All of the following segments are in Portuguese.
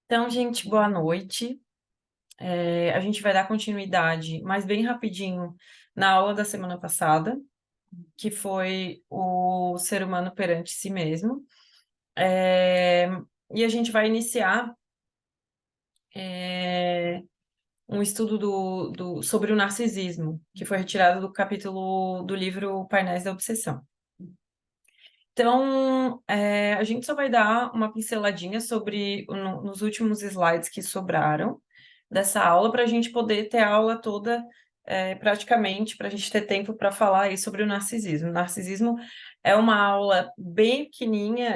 Então, gente, boa noite. A gente vai dar continuidade, mas bem rapidinho, na aula da semana passada, que foi o ser humano perante si mesmo. É, e a gente vai iniciar um estudo sobre o narcisismo, que foi retirado do capítulo do livro Painéis da Obsessão. Então, a gente só vai dar uma pinceladinha sobre nos últimos slides que sobraram dessa aula, para a gente poder ter a aula toda, praticamente, para a gente ter tempo para falar aí sobre o narcisismo. O narcisismo é uma aula bem pequenininha,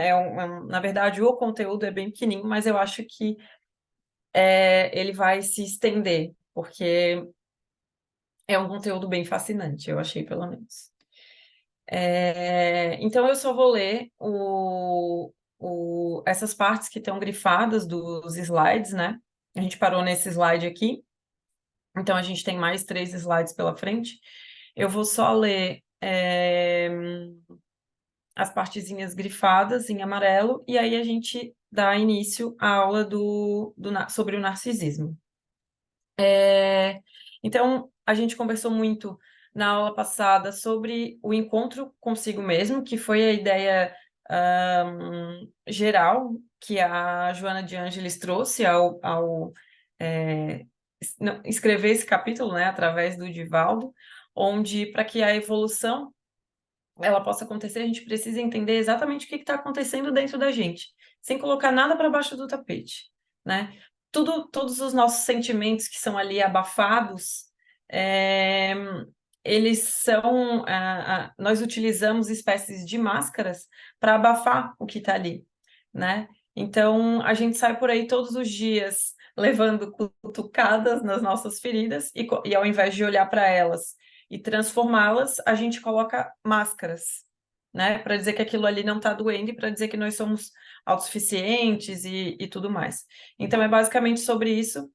na verdade, o conteúdo é bem pequenininho, mas eu acho que ele vai se estender, porque é um conteúdo bem fascinante, eu achei, pelo menos. Então, eu só vou ler essas partes que estão grifadas dos slides, né? A gente parou nesse slide aqui, então a gente tem mais 3 slides pela frente. Eu vou só ler as partezinhas grifadas em amarelo, e aí a gente dá início à aula sobre o narcisismo. Então, a gente conversou muito na aula passada sobre o encontro consigo mesmo, que foi a ideia geral que a Joana de Ângeles trouxe ao escrever esse capítulo, né, através do Divaldo, onde, para que a evolução ela possa acontecer, a gente precisa entender exatamente o que está acontecendo dentro da gente, sem colocar nada para baixo do tapete, né? Todos os nossos sentimentos que são ali abafados, é, eles são... nós utilizamos espécies de máscaras para abafar o que está ali, né? Então, a gente sai por aí todos os dias levando cutucadas nas nossas feridas e ao invés de olhar para elas e transformá-las, a gente coloca máscaras, né? Para dizer que aquilo ali não está doendo e para dizer que nós somos autossuficientes e tudo mais. Então, é basicamente sobre isso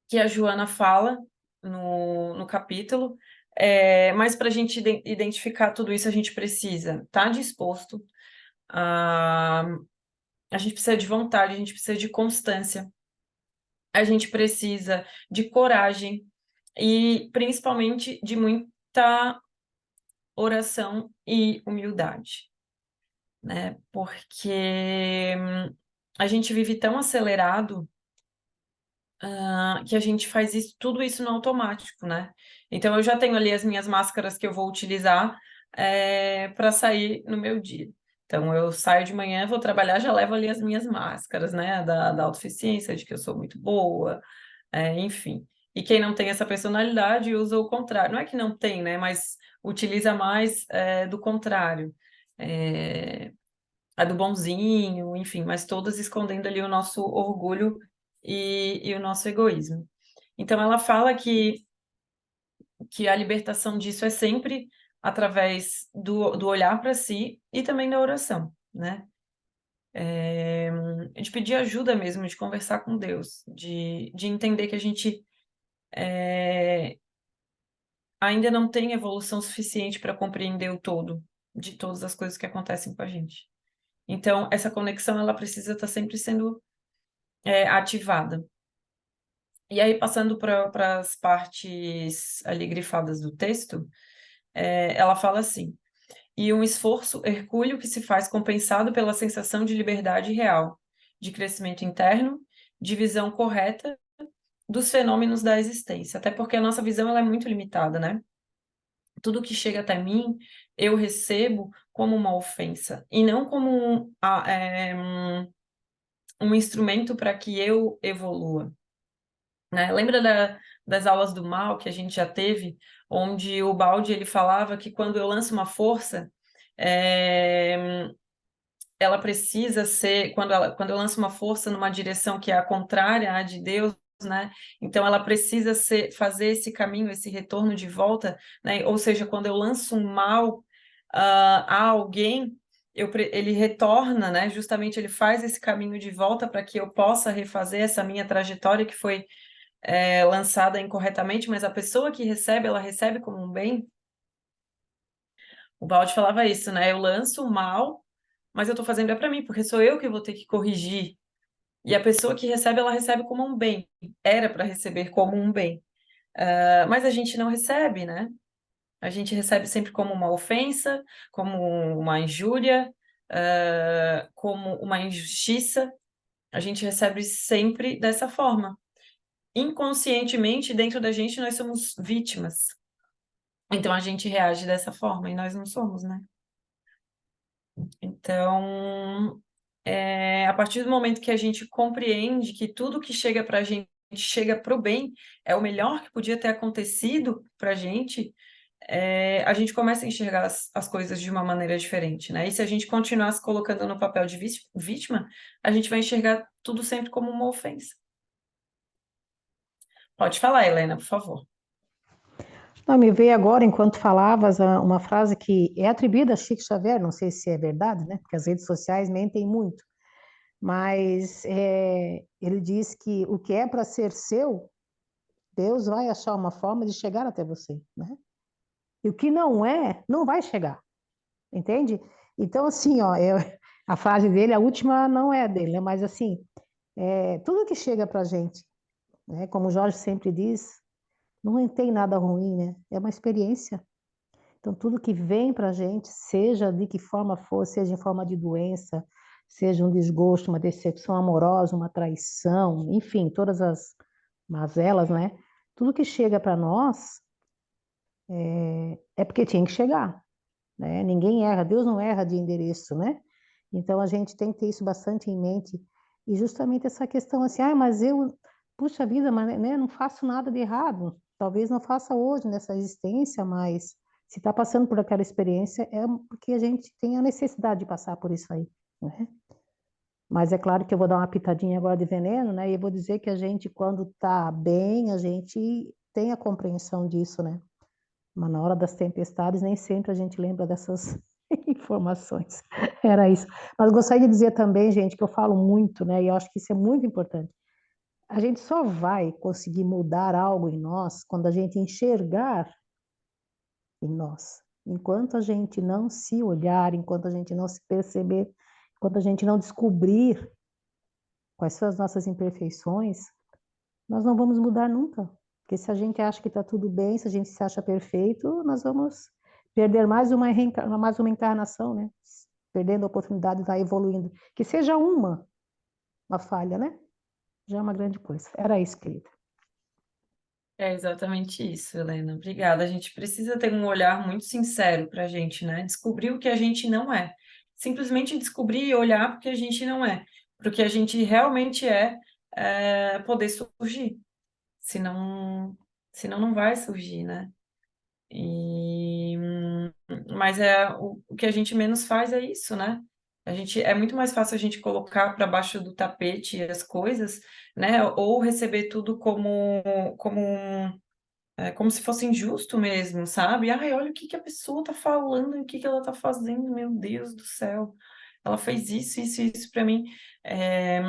que a Joana fala no capítulo, mas para a gente identificar tudo isso, a gente precisa estar disposto, a gente precisa de vontade, a gente precisa de constância, a gente precisa de coragem e, principalmente, de muita oração e humildade, né? Porque a gente vive tão acelerado, que a gente faz tudo isso no automático, né? Então, eu já tenho ali as minhas máscaras que eu vou utilizar para sair no meu dia. Então, eu saio de manhã, vou trabalhar, já levo ali as minhas máscaras, né? Da autossuficiência, de que eu sou muito boa, enfim. E quem não tem essa personalidade usa o contrário. Não é que não tem, né? Mas utiliza mais do contrário. A do bonzinho, enfim, mas todas escondendo ali o nosso orgulho e o nosso egoísmo. Então, ela fala que a libertação disso é sempre através do olhar para si e também da oração, né? De pedir ajuda mesmo, de conversar com Deus, de entender que a gente ainda não tem evolução suficiente para compreender o todo de todas as coisas que acontecem com a gente. Então, essa conexão, ela precisa estar sempre sendo ativada. E aí, passando para as partes ali grifadas do texto, ela fala assim: e um esforço hercúleo que se faz compensado pela sensação de liberdade real, de crescimento interno, de visão correta dos fenômenos da existência. Até porque a nossa visão ela é muito limitada, né? Tudo que chega até mim, eu recebo como uma ofensa, e não como um instrumento para que eu evolua, né? Lembra das aulas do mal que a gente já teve, onde o Baldi ele falava que quando eu lanço uma força, ela precisa ser, quando eu lanço uma força numa direção que é a contrária à de Deus, né? Então ela precisa fazer esse caminho, esse retorno de volta, né? Ou seja, quando eu lanço um mal a alguém, ele retorna, né? Justamente ele faz esse caminho de volta para que eu possa refazer essa minha trajetória que foi lançada incorretamente, mas a pessoa que recebe, ela recebe como um bem. O Balde falava isso, né? Eu lanço o mal, mas eu estou fazendo para mim, porque sou eu que vou ter que corrigir E a pessoa que recebe, ela recebe como um bem. Era para receber como um bem. Mas a gente não recebe, né? A gente recebe sempre como uma ofensa, como uma injúria, como uma injustiça. A gente recebe sempre dessa forma. Inconscientemente, dentro da gente, nós somos vítimas. Então a gente reage dessa forma e nós não somos, né? Então, a partir do momento que a gente compreende que tudo que chega para a gente chega para o bem, é o melhor que podia ter acontecido para a gente começa a enxergar as coisas de uma maneira diferente, né? E se a gente continuar se colocando no papel de vítima, a gente vai enxergar tudo sempre como uma ofensa. Pode falar, Helena, por favor. Não, me veio agora, enquanto falavas, uma frase que é atribuída a Chico Xavier, não sei se é verdade, né? Porque as redes sociais mentem muito, mas ele diz que o que é para ser seu, Deus vai achar uma forma de chegar até você, né? E o que não é, não vai chegar, entende? Então, assim, ó, a frase dele, a última não é dele, né? Mas assim, tudo que chega para a gente, né? Como o Jorge sempre diz, não tem nada ruim, né? É uma experiência. Então, tudo que vem para a gente, seja de que forma for, seja em forma de doença, seja um desgosto, uma decepção amorosa, uma traição, enfim, todas as mazelas, né? Tudo que chega para nós é porque tinha que chegar, né? Ninguém erra, Deus não erra de endereço, né? Então, a gente tem que ter isso bastante em mente. E justamente essa questão assim, mas puxa vida, mas né, não faço nada de errado. Talvez não faça hoje nessa existência, mas se está passando por aquela experiência é porque a gente tem a necessidade de passar por isso aí, né? Mas é claro que eu vou dar uma pitadinha agora de veneno, né? E eu vou dizer que a gente, quando está bem, a gente tem a compreensão disso, né? Mas na hora das tempestades, nem sempre a gente lembra dessas informações. Era isso. Mas gostaria de dizer também, gente, que eu falo muito, né? E eu acho que isso é muito importante. A gente só vai conseguir mudar algo em nós quando a gente enxergar em nós. Enquanto a gente não se olhar, enquanto a gente não se perceber, enquanto a gente não descobrir quais são as nossas imperfeições, nós não vamos mudar nunca. Porque se a gente acha que está tudo bem, se a gente se acha perfeito, nós vamos perder mais uma encarnação, né? Perdendo a oportunidade de estar evoluindo. Que seja uma falha, né? Já é uma grande coisa. Era isso, querida. É exatamente isso, Helena. Obrigada. A gente precisa ter um olhar muito sincero para a gente, né? Descobrir o que a gente não é. Simplesmente descobrir e olhar porque a gente não é. Porque a gente realmente poder surgir. Senão, senão não vai surgir, né? E, mas o que a gente menos faz é isso, né? É muito mais fácil a gente colocar para baixo do tapete as coisas, né? Ou receber tudo como se fosse injusto mesmo, sabe? Ai, olha o que que a pessoa tá falando, o que que ela tá fazendo, meu Deus do céu. Ela fez isso, isso, isso para mim. É,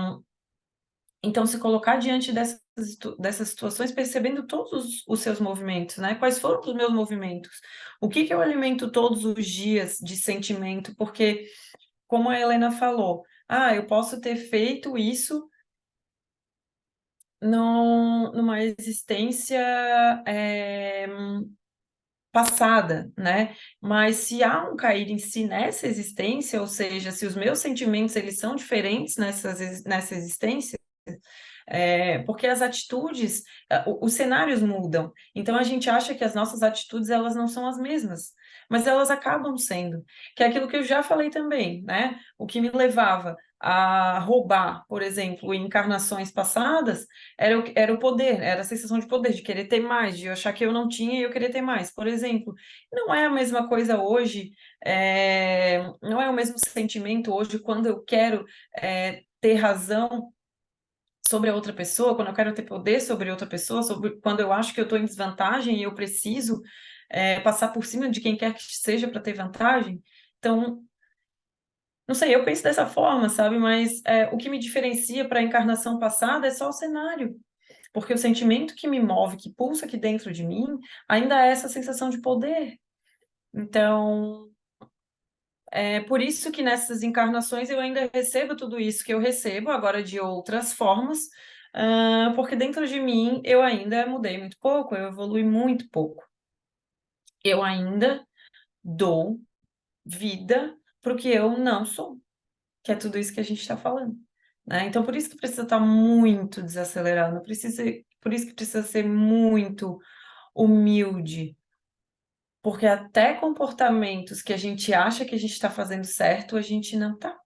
Então, se colocar diante dessas situações, percebendo todos os seus movimentos, né? Quais foram os meus movimentos? O que que eu alimento todos os dias de sentimento? Porque, como a Helena falou, eu posso ter feito isso numa existência passada, né? Mas se há um cair em si nessa existência, ou seja, se os meus sentimentos eles são diferentes nessa existência, porque as atitudes, os cenários mudam. Então a gente acha que as nossas atitudes elas não são as mesmas, mas elas acabam sendo. Que é aquilo que eu já falei também, né? O que me levava a roubar, por exemplo, em encarnações passadas, era o poder, era a sensação de poder, de querer ter mais, de eu achar que eu não tinha e eu querer ter mais. Por exemplo, não é a mesma coisa hoje, não é o mesmo sentimento hoje quando eu quero ter razão sobre a outra pessoa, quando eu quero ter poder sobre outra pessoa, quando eu acho que eu estou em desvantagem e eu preciso passar por cima de quem quer que seja para ter vantagem. Então, não sei, eu penso dessa forma, sabe? Mas o que me diferencia para a encarnação passada é só o cenário. Porque o sentimento que me move, que pulsa aqui dentro de mim, ainda é essa sensação de poder. Então, É por isso que nessas encarnações eu ainda recebo tudo isso que eu recebo, agora de outras formas, porque dentro de mim eu ainda mudei muito pouco, eu evolui muito pouco. Eu ainda dou vida para o que eu não sou, que é tudo isso que a gente está falando, né? Então, por isso que precisa estar muito desacelerado, por isso que precisa ser muito humilde, porque até comportamentos que a gente acha que a gente está fazendo certo, a gente não está,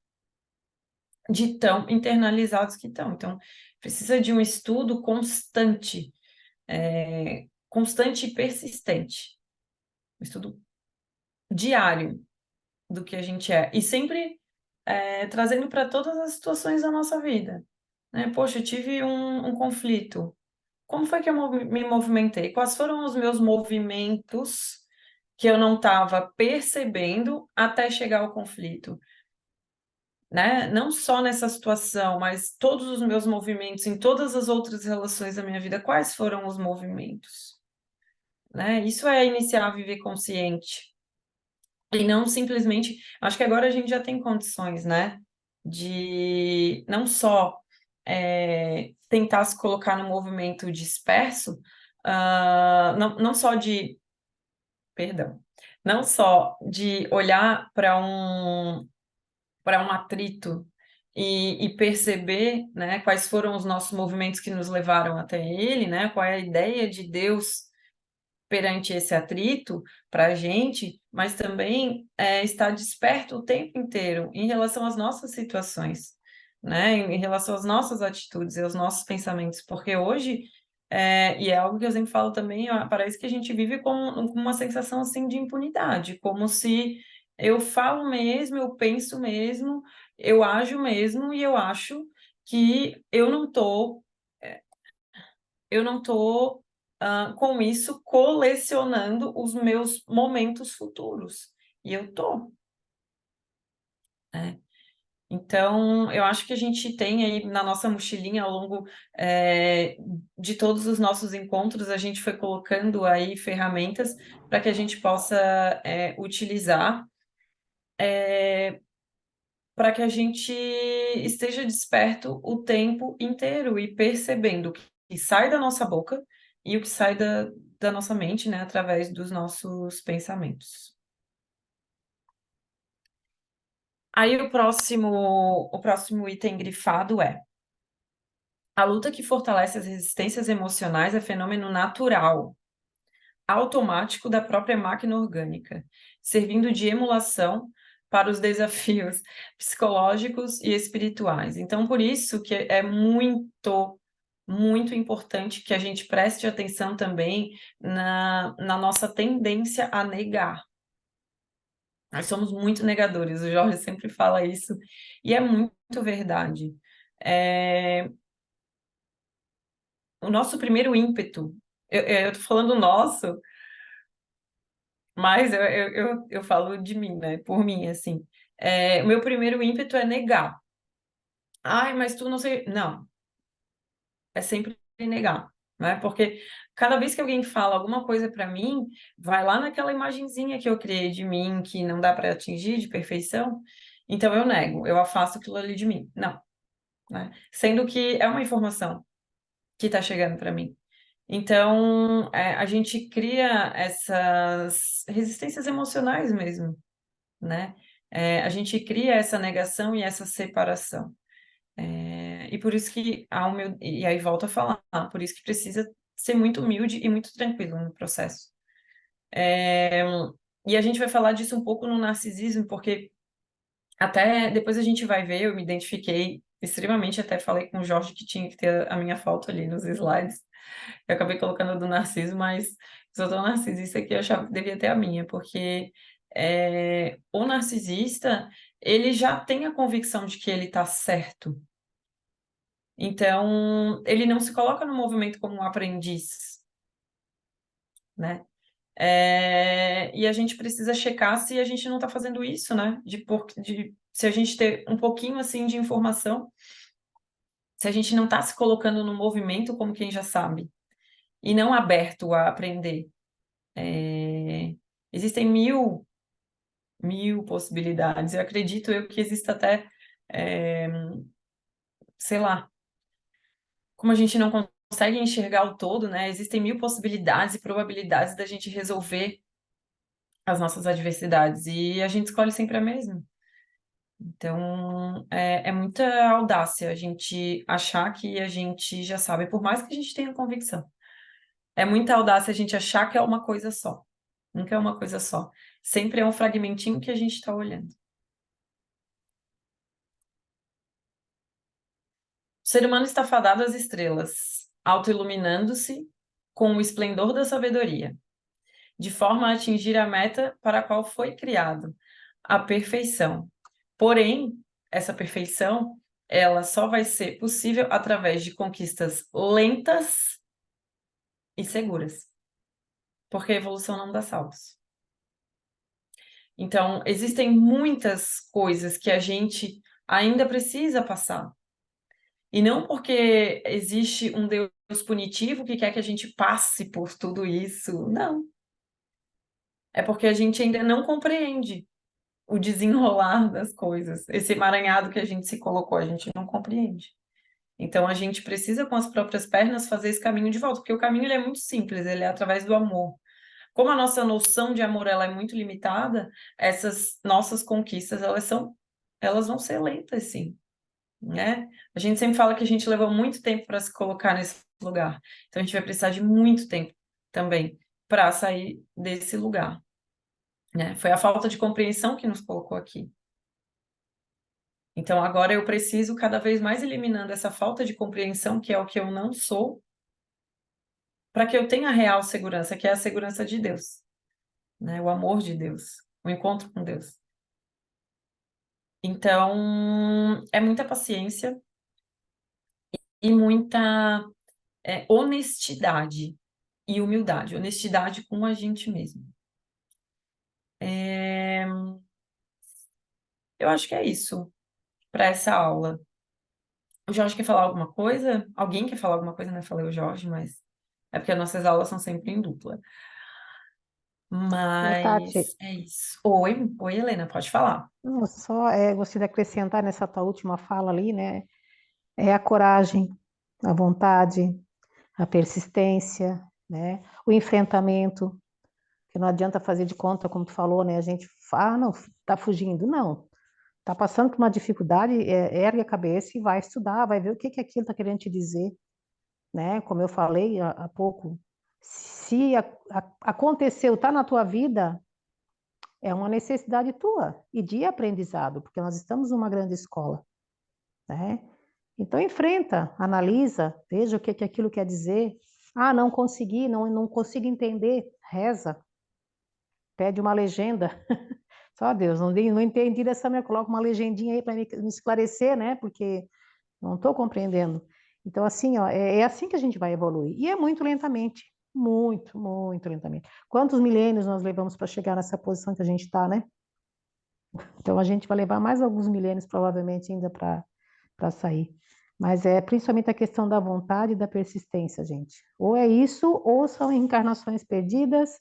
de tão internalizados que estão. Então, precisa de um estudo constante, constante e persistente, um estudo diário do que a gente é, e sempre trazendo para todas as situações da nossa vida, né? Poxa, eu tive um conflito. Como foi que eu me movimentei? Quais foram os meus movimentos que eu não estava percebendo até chegar ao conflito, né? Não só nessa situação, mas todos os meus movimentos em todas as outras relações da minha vida, quais foram os movimentos, né? Isso é iniciar a viver consciente. E não simplesmente, acho que agora a gente já tem condições, né? De não só tentar se colocar no movimento disperso, não só de, perdão, não só de olhar para um atrito e perceber, né, quais foram os nossos movimentos que nos levaram até ele, né? Qual é a ideia de Deus perante esse atrito para a gente, mas também estar desperto o tempo inteiro em relação às nossas situações, né? Em relação às nossas atitudes e aos nossos pensamentos, porque hoje, e é algo que eu sempre falo também, ó, parece que a gente vive com uma sensação assim de impunidade, como se eu falo mesmo, eu penso mesmo, eu ajo mesmo e eu acho que eu não tô com isso colecionando os meus momentos futuros. E eu tô, né? Então, eu acho que a gente tem aí na nossa mochilinha ao longo de todos os nossos encontros, a gente foi colocando aí ferramentas para que a gente possa utilizar para que a gente esteja desperto o tempo inteiro e percebendo o que sai da nossa boca e o que sai da nossa mente, né, através dos nossos pensamentos. Aí o próximo item grifado é: a luta que fortalece as resistências emocionais é fenômeno natural, automático da própria máquina orgânica, servindo de emulação para os desafios psicológicos e espirituais. Então, por isso que é muito, muito importante que a gente preste atenção também na nossa tendência a negar. Nós somos muito negadores, o Jorge sempre fala isso, e é muito verdade. É, o nosso primeiro ímpeto, eu tô falando nosso, mas eu falo de mim, né? Por mim, assim. O meu primeiro ímpeto é negar. Ai, mas tu não sei. Não, é sempre negar, né? Porque cada vez que alguém fala alguma coisa para mim, vai lá naquela imagenzinha que eu criei de mim, que não dá para atingir de perfeição, então eu nego, eu afasto aquilo ali de mim. Não, né? Sendo que é uma informação que está chegando para mim. Então, a gente cria essas resistências emocionais mesmo, né? A gente cria essa negação e essa separação. E por isso que e aí volto a falar, por isso que precisa ser muito humilde e muito tranquilo no processo. É, e a gente vai falar disso um pouco no narcisismo, porque até depois a gente vai ver, eu me identifiquei extremamente, até falei com o Jorge que tinha que ter a minha foto ali nos slides. Eu acabei colocando a do Narciso, mas sou tão narcisista que eu achava que devia ter a minha, porque o narcisista, ele já tem a convicção de que ele está certo. Então, ele não se coloca no movimento como um aprendiz, né? E a gente precisa checar se a gente não está fazendo isso, né? Se a gente ter um pouquinho assim de informação, se a gente não está se colocando no movimento como quem já sabe, e não aberto a aprender. Existem mil possibilidades. Eu acredito que exista até, é, sei lá, como a gente não consegue enxergar o todo, né? Existem mil possibilidades e probabilidades da gente resolver as nossas adversidades e a gente escolhe sempre a mesma. Então, é muita audácia a gente achar que a gente já sabe, por mais que a gente tenha convicção. É muita audácia a gente achar que é uma coisa só. Nunca é uma coisa só. Sempre é um fragmentinho que a gente está olhando. O ser humano está fadado às estrelas, autoiluminando-se com o esplendor da sabedoria, de forma a atingir a meta para a qual foi criado, a perfeição. Porém, essa perfeição, ela só vai ser possível através de conquistas lentas e seguras, porque a evolução não dá saltos. Então, existem muitas coisas que a gente ainda precisa passar. E não porque existe um Deus punitivo que quer que a gente passe por tudo isso. Não. É porque a gente ainda não compreende o desenrolar das coisas. Esse emaranhado que a gente se colocou, a gente não compreende. Então a gente precisa com as próprias pernas fazer esse caminho de volta, porque o caminho ele é muito simples, ele é através do amor. Como a nossa noção de amor ela é muito limitada, essas nossas conquistas elas vão ser lentas, sim, né? A gente sempre fala que a gente levou muito tempo para se colocar nesse lugar. Então a gente vai precisar de muito tempo também para sair desse lugar, né? Foi a falta de compreensão que nos colocou aqui. Então agora eu preciso cada vez mais eliminando essa falta de compreensão, que é o que eu não sou, para que eu tenha a real segurança, que é a segurança de Deus, né? O amor de Deus, o encontro com Deus. Então, é muita paciência e muita honestidade e humildade. Honestidade com a gente mesmo. Eu acho que é isso para essa aula. O Jorge quer falar alguma coisa? Alguém quer falar alguma coisa? Não falei o Jorge, mas é porque as nossas aulas são sempre em dupla. Tati, Mas é isso. Oi, Helena, pode falar. não, só gostaria de acrescentar nessa tua última fala ali, né? É a coragem, a vontade, a persistência, né? O enfrentamento, que não adianta fazer de conta, como tu falou, né? A gente fala, não, tá fugindo. Não, tá passando por uma dificuldade, ergue a cabeça e vai estudar, vai ver o que que aquilo está querendo te dizer, né? Como eu falei há pouco, se aconteceu, tá na tua vida, é uma necessidade tua e de aprendizado, porque nós estamos numa grande escola, né? Então enfrenta, analisa, veja o que que aquilo quer dizer. Ah, não consegui, não consigo entender, reza, pede uma legenda. Só Deus, não entendi dessa maneira, coloca uma legendinha aí para me esclarecer, né? Porque não estou compreendendo. Então, assim, ó, é assim que a gente vai evoluir. E é muito lentamente. Muito, muito lentamente. Quantos milênios nós levamos para chegar nessa posição que a gente está, né? Então, a gente vai levar mais alguns milênios, provavelmente, ainda para sair. Mas é principalmente a questão da vontade e da persistência, gente. Ou é isso, ou são encarnações perdidas,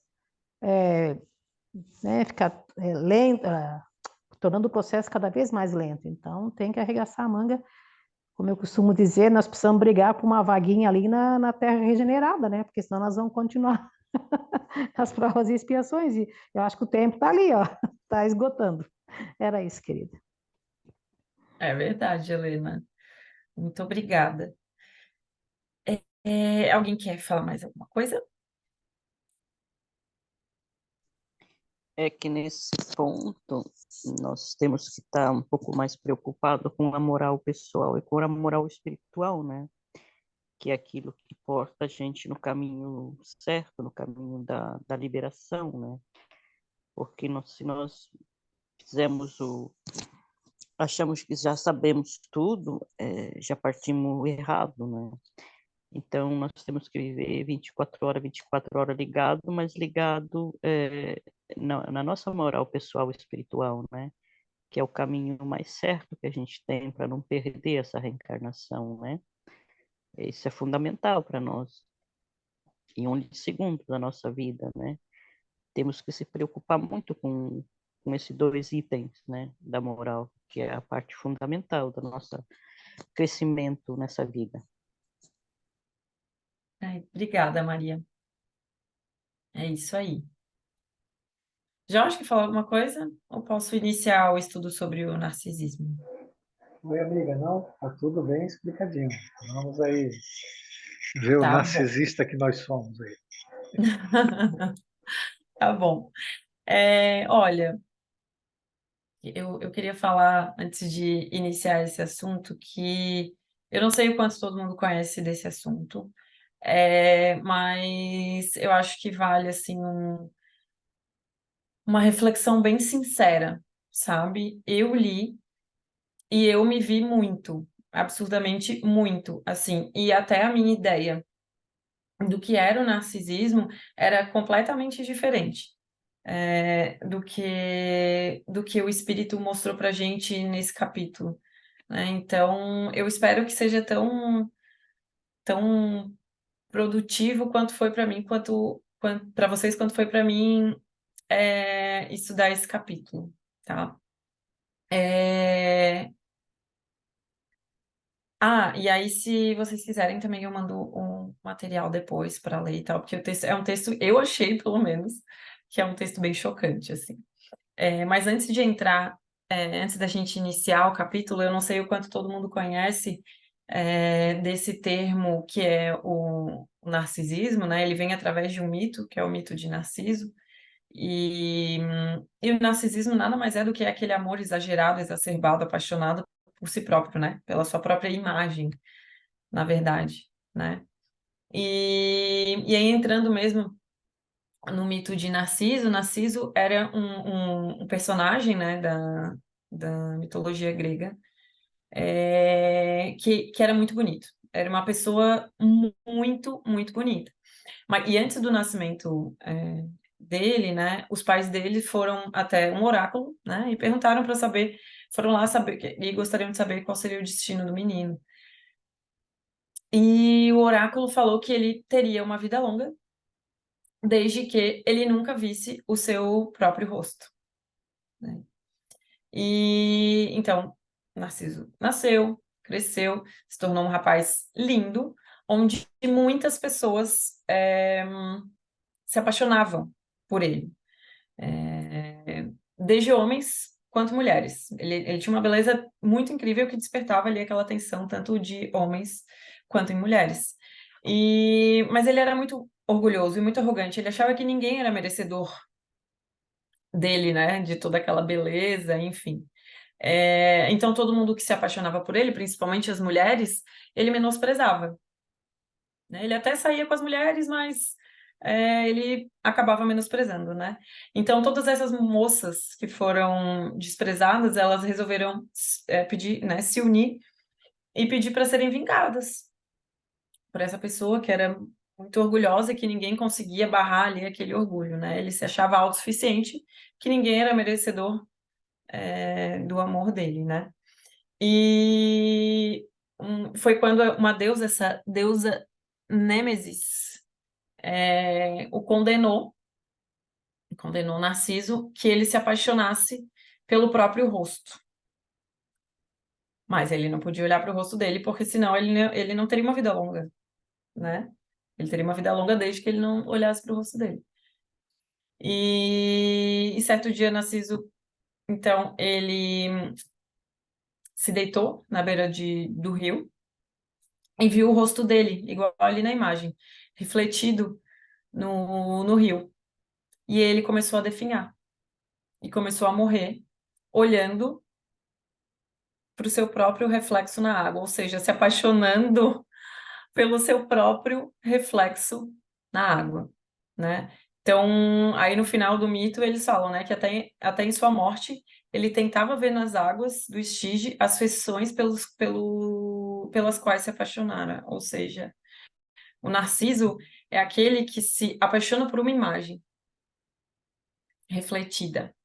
né? Ficar lento, tornando o processo cada vez mais lento. Então, tem que arregaçar a manga. Como eu costumo dizer, nós precisamos brigar por uma vaguinha ali na Terra regenerada, né? Porque senão nós vamos continuar as provas e expiações. E eu acho que o tempo está ali, ó, está esgotando. Era isso, querida. É verdade, Helena. Muito obrigada. Alguém quer falar mais alguma coisa? É que nesse ponto nós temos que estar um pouco mais preocupados com a moral pessoal e com a moral espiritual, né? Que é aquilo que porta a gente no caminho certo, no caminho da liberação, né? Porque se nós fizemos achamos que já sabemos tudo, já partimos errado, né? Então, nós temos que viver 24 horas ligado, mas ligado na nossa moral pessoal e espiritual, né? Que é o caminho mais certo que a gente tem para não perder essa reencarnação, né? Isso é fundamental para nós, em um segundo da nossa vida, né? Temos que se preocupar muito com esses dois itens, né, da moral, que é a parte fundamental do nosso crescimento nessa vida. Ai, obrigada, Maria. É isso aí. Jorge, quer falar alguma coisa? Ou posso iniciar o estudo sobre o narcisismo? Oi, amiga, não, tá tudo bem explicadinho. Vamos aí ver o Tá bom. narcisista que nós somos aí. Tá bom. Olha, eu queria falar, antes de iniciar esse assunto, que eu não sei o quanto todo mundo conhece desse assunto, mas eu acho que vale, assim, uma reflexão bem sincera, sabe? Eu li e eu me vi muito, absurdamente muito, assim, e até a minha ideia do que era o narcisismo era completamente diferente, do que o espírito mostrou para gente nesse capítulo, né? Então, eu espero que seja tão produtivo quanto foi para mim, quanto para vocês, quanto foi para mim, estudar esse capítulo, tá? E aí, se vocês quiserem, também eu mando um material depois para ler e tal, porque o texto é um texto, eu achei, pelo menos, que é um texto bem chocante, assim. Mas antes de entrar, antes da gente iniciar o capítulo, eu não sei o quanto todo mundo conhece desse termo que é o narcisismo, né? Ele vem através de um mito, que é o mito de Narciso, e o narcisismo nada mais é do que aquele amor exagerado, exacerbado, apaixonado por si próprio, né? Pela sua própria imagem, na verdade, né? E aí, entrando mesmo no mito de Narciso, Narciso era um personagem, né, da mitologia grega, que era muito bonito. Era uma pessoa muito, muito bonita. E antes do nascimento dele, né, os pais dele foram até um oráculo, né, e perguntaram para saber, foram lá saber, e gostariam de saber qual seria o destino do menino. E o oráculo falou que ele teria uma vida longa, desde que ele nunca visse o seu próprio rosto, né? E então, Narciso nasceu, cresceu, se tornou um rapaz lindo, onde muitas pessoas se apaixonavam por ele, desde homens quanto mulheres. Ele tinha uma beleza muito incrível que despertava ali aquela atenção, tanto de homens quanto em mulheres. Mas ele era muito orgulhoso e muito arrogante. Ele achava que ninguém era merecedor dele, né? De toda aquela beleza, enfim. Então, todo mundo que se apaixonava por ele, principalmente as mulheres, ele menosprezava, né? Ele até saía com as mulheres, mas ele acabava menosprezando, né? Então, todas essas moças que foram desprezadas, elas resolveram pedir, né, se unir e pedir para serem vingadas por essa pessoa que era muito orgulhosa e que ninguém conseguia barrar ali aquele orgulho, né? Ele se achava autossuficiente, que ninguém era merecedor do amor dele, né? E foi quando uma deusa, essa deusa Nêmesis, o condenou Narciso que ele se apaixonasse pelo próprio rosto. Mas ele não podia olhar para o rosto dele, porque senão ele não teria uma vida longa, né? Ele teria uma vida longa desde que ele não olhasse para o rosto dele. E certo dia, Narciso, então, ele se deitou na beira do rio e viu o rosto dele, igual ali na imagem, refletido no rio. E ele começou a definhar e começou a morrer, olhando para o seu próprio reflexo na água, ou seja, se apaixonando pelo seu próprio reflexo na água, né? Então, aí no final do mito eles falam, né, que até em sua morte ele tentava ver nas águas do Estige as feições pelas quais se apaixonara, ou seja, o Narciso é aquele que se apaixona por uma imagem refletida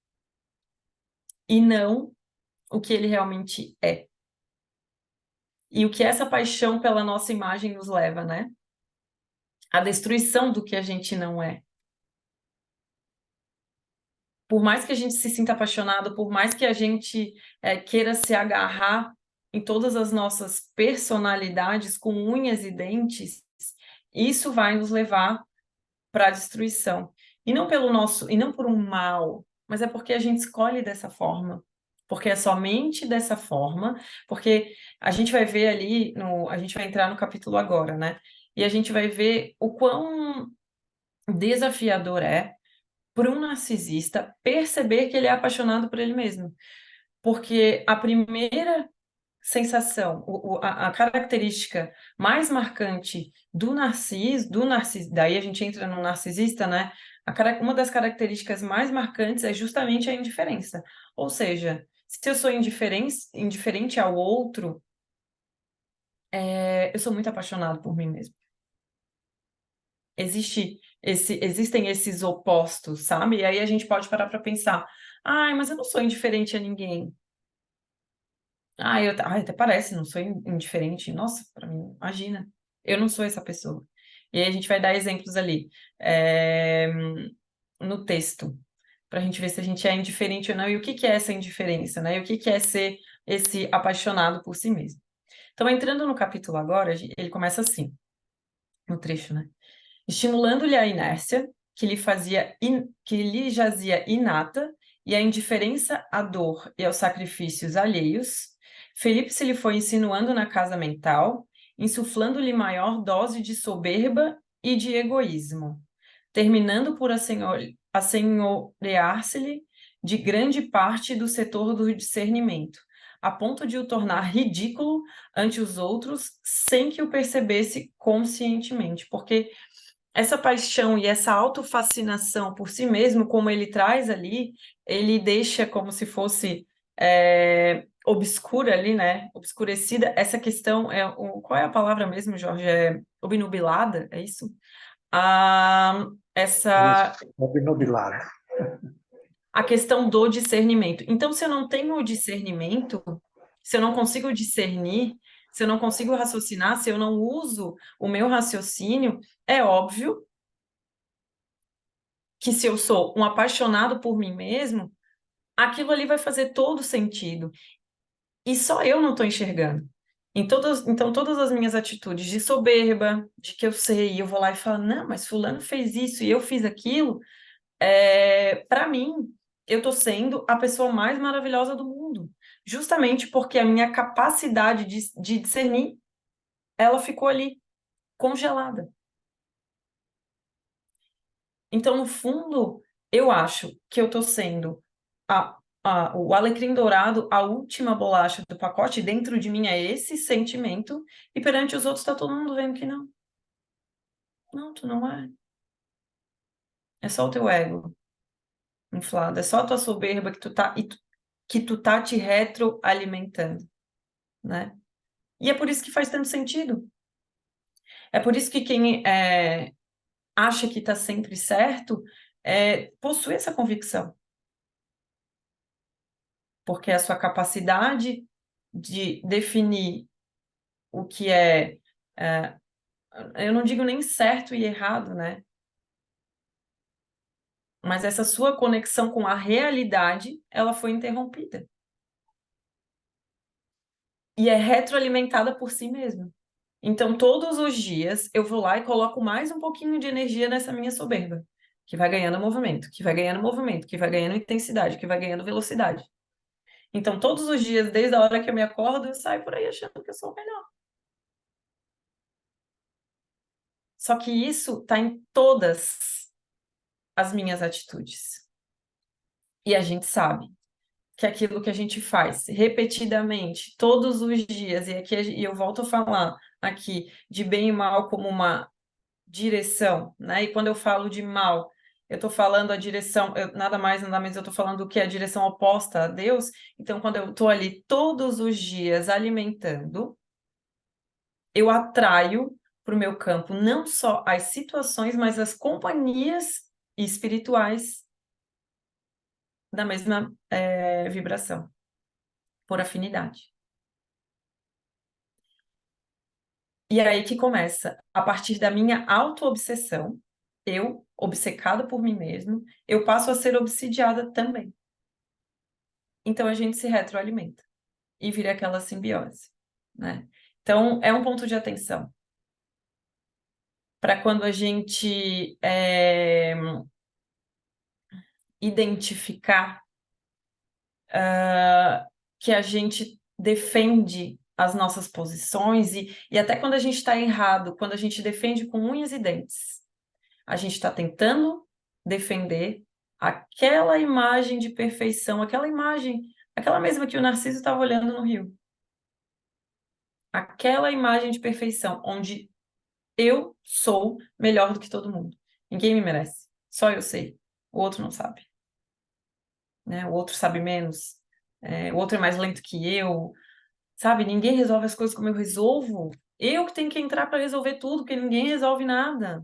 e não o que ele realmente é. E o que essa paixão pela nossa imagem nos leva, né? A destruição do que a gente não é. por mais que a gente se sinta apaixonado, por mais que a gente queira se agarrar em todas as nossas personalidades com unhas e dentes, isso vai nos levar para a destruição. E não pelo nosso, e não por um mal, mas é porque a gente escolhe dessa forma. Porque é somente dessa forma, porque a gente vai ver ali, a gente vai entrar no capítulo agora, né? E a gente vai ver o quão desafiador é para um narcisista perceber que ele é apaixonado por ele mesmo. Porque a primeira sensação, a característica mais marcante daí a gente entra no narcisista, né? Uma das características mais marcantes é justamente a indiferença. Ou seja, se eu sou indiferente ao outro, eu sou muito apaixonado por mim mesmo. Existem esses opostos, sabe? E aí a gente pode parar para pensar, ai, mas eu não sou indiferente a ninguém. Até parece, não sou indiferente. Nossa, para mim, imagina. Eu não sou essa pessoa. E aí a gente vai dar exemplos ali, no texto, para a gente ver se a gente é indiferente ou não, e o que que é essa indiferença, né? E o que que é ser esse apaixonado por si mesmo. Então, entrando no capítulo agora, ele começa assim, no trecho, né? Estimulando-lhe a inércia, que lhe jazia inata, e a indiferença à dor e aos sacrifícios alheios, Felipe se lhe foi insinuando na casa mental, insuflando-lhe maior dose de soberba e de egoísmo, terminando por assenhorear-se-lhe de grande parte do setor do discernimento, a ponto de o tornar ridículo ante os outros, sem que o percebesse conscientemente, porque essa paixão e essa autofascinação por si mesmo, como ele traz ali, ele deixa como se fosse obscura ali, né? Obscurecida. Essa questão qual é a palavra mesmo, Jorge? É obnubilada, é isso? Isso, obnubilado. A questão do discernimento. Então, se eu não tenho o discernimento, se eu não consigo discernir, se eu não consigo raciocinar, se eu não uso o meu raciocínio, é óbvio que se eu sou um apaixonado por mim mesmo, aquilo ali vai fazer todo sentido. E só eu não estou enxergando. Então, todas as minhas atitudes de soberba, de que eu sei, e eu vou lá e falo, não, mas fulano fez isso e eu fiz aquilo, para mim, eu estou sendo a pessoa mais maravilhosa do mundo. Justamente porque a minha capacidade de discernir, ela ficou ali, congelada. Então, no fundo, eu acho que eu estou sendo o alecrim dourado, a última bolacha do pacote, dentro de mim é esse sentimento, e perante os outros está todo mundo vendo que não. Não, tu não é. É só o teu ego inflado, é só a tua soberba que tu tá te retroalimentando, né? E é por isso que faz tanto sentido. É por isso que quem acha que está sempre certo possui essa convicção. Porque a sua capacidade de definir o que eu não digo nem certo e errado, né? Mas essa sua conexão com a realidade, ela foi interrompida. E é retroalimentada por si mesma. Então, todos os dias, eu vou lá e coloco mais um pouquinho de energia nessa minha soberba, que vai ganhando movimento, que vai ganhando movimento, que vai ganhando intensidade, que vai ganhando velocidade. Então, todos os dias, desde a hora que eu me acordo, eu saio por aí achando que eu sou o melhor. Só que isso está em todas as minhas atitudes. E a gente sabe que aquilo que a gente faz repetidamente, todos os dias, e eu volto a falar aqui de bem e mal como uma direção, né? E quando eu falo de mal, eu estou falando a direção, nada mais, nada menos, eu estou falando do que é a direção oposta a Deus. Então, quando eu estou ali todos os dias alimentando, eu atraio para o meu campo não só as situações, mas as companhias espirituais da mesma vibração, por afinidade. E é aí que começa, a partir da minha autoobsessão, eu obcecado por mim mesmo, eu passo a ser obsidiada também. Então a gente se retroalimenta e vira aquela simbiose, né? Então é um ponto de atenção para quando a gente identificar que a gente defende as nossas posições e até quando a gente está errado, quando a gente defende com unhas e dentes, a gente está tentando defender aquela imagem de perfeição, aquela imagem, aquela mesma que o Narciso estava olhando no rio. Aquela imagem de perfeição, onde eu sou melhor do que todo mundo. Ninguém me merece. Só eu sei. O outro não sabe. Né? O outro sabe menos. O outro é mais lento que eu. Sabe? Ninguém resolve as coisas como eu resolvo. Eu que tenho que entrar para resolver tudo, porque ninguém resolve nada.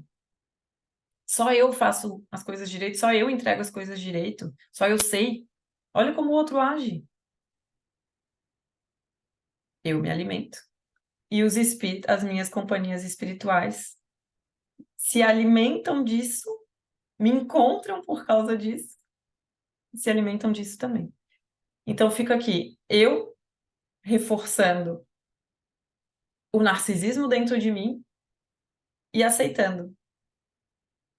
Só eu faço as coisas direito, só eu entrego as coisas direito, só eu sei. Olha como o outro age. Eu me alimento. E os espíritos, as minhas companhias espirituais se alimentam disso, me encontram por causa disso, se alimentam disso também. Então fica aqui, eu reforçando o narcisismo dentro de mim e aceitando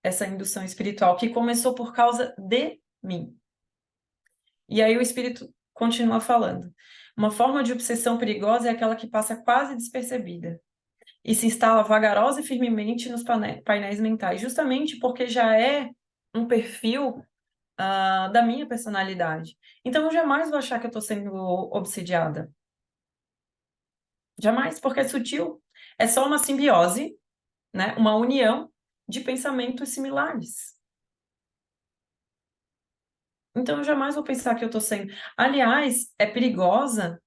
essa indução espiritual que começou por causa de mim. E aí o espírito continua falando. Uma forma de obsessão perigosa é aquela que passa quase despercebida e se instala vagarosa e firmemente nos painéis mentais, justamente porque já é um perfil da minha personalidade. Então eu jamais vou achar que eu estou sendo obsidiada. Jamais, porque é sutil. É só uma simbiose, né? Uma união de pensamentos similares. Então eu jamais vou pensar que eu estou sendo... Aliás, é perigosa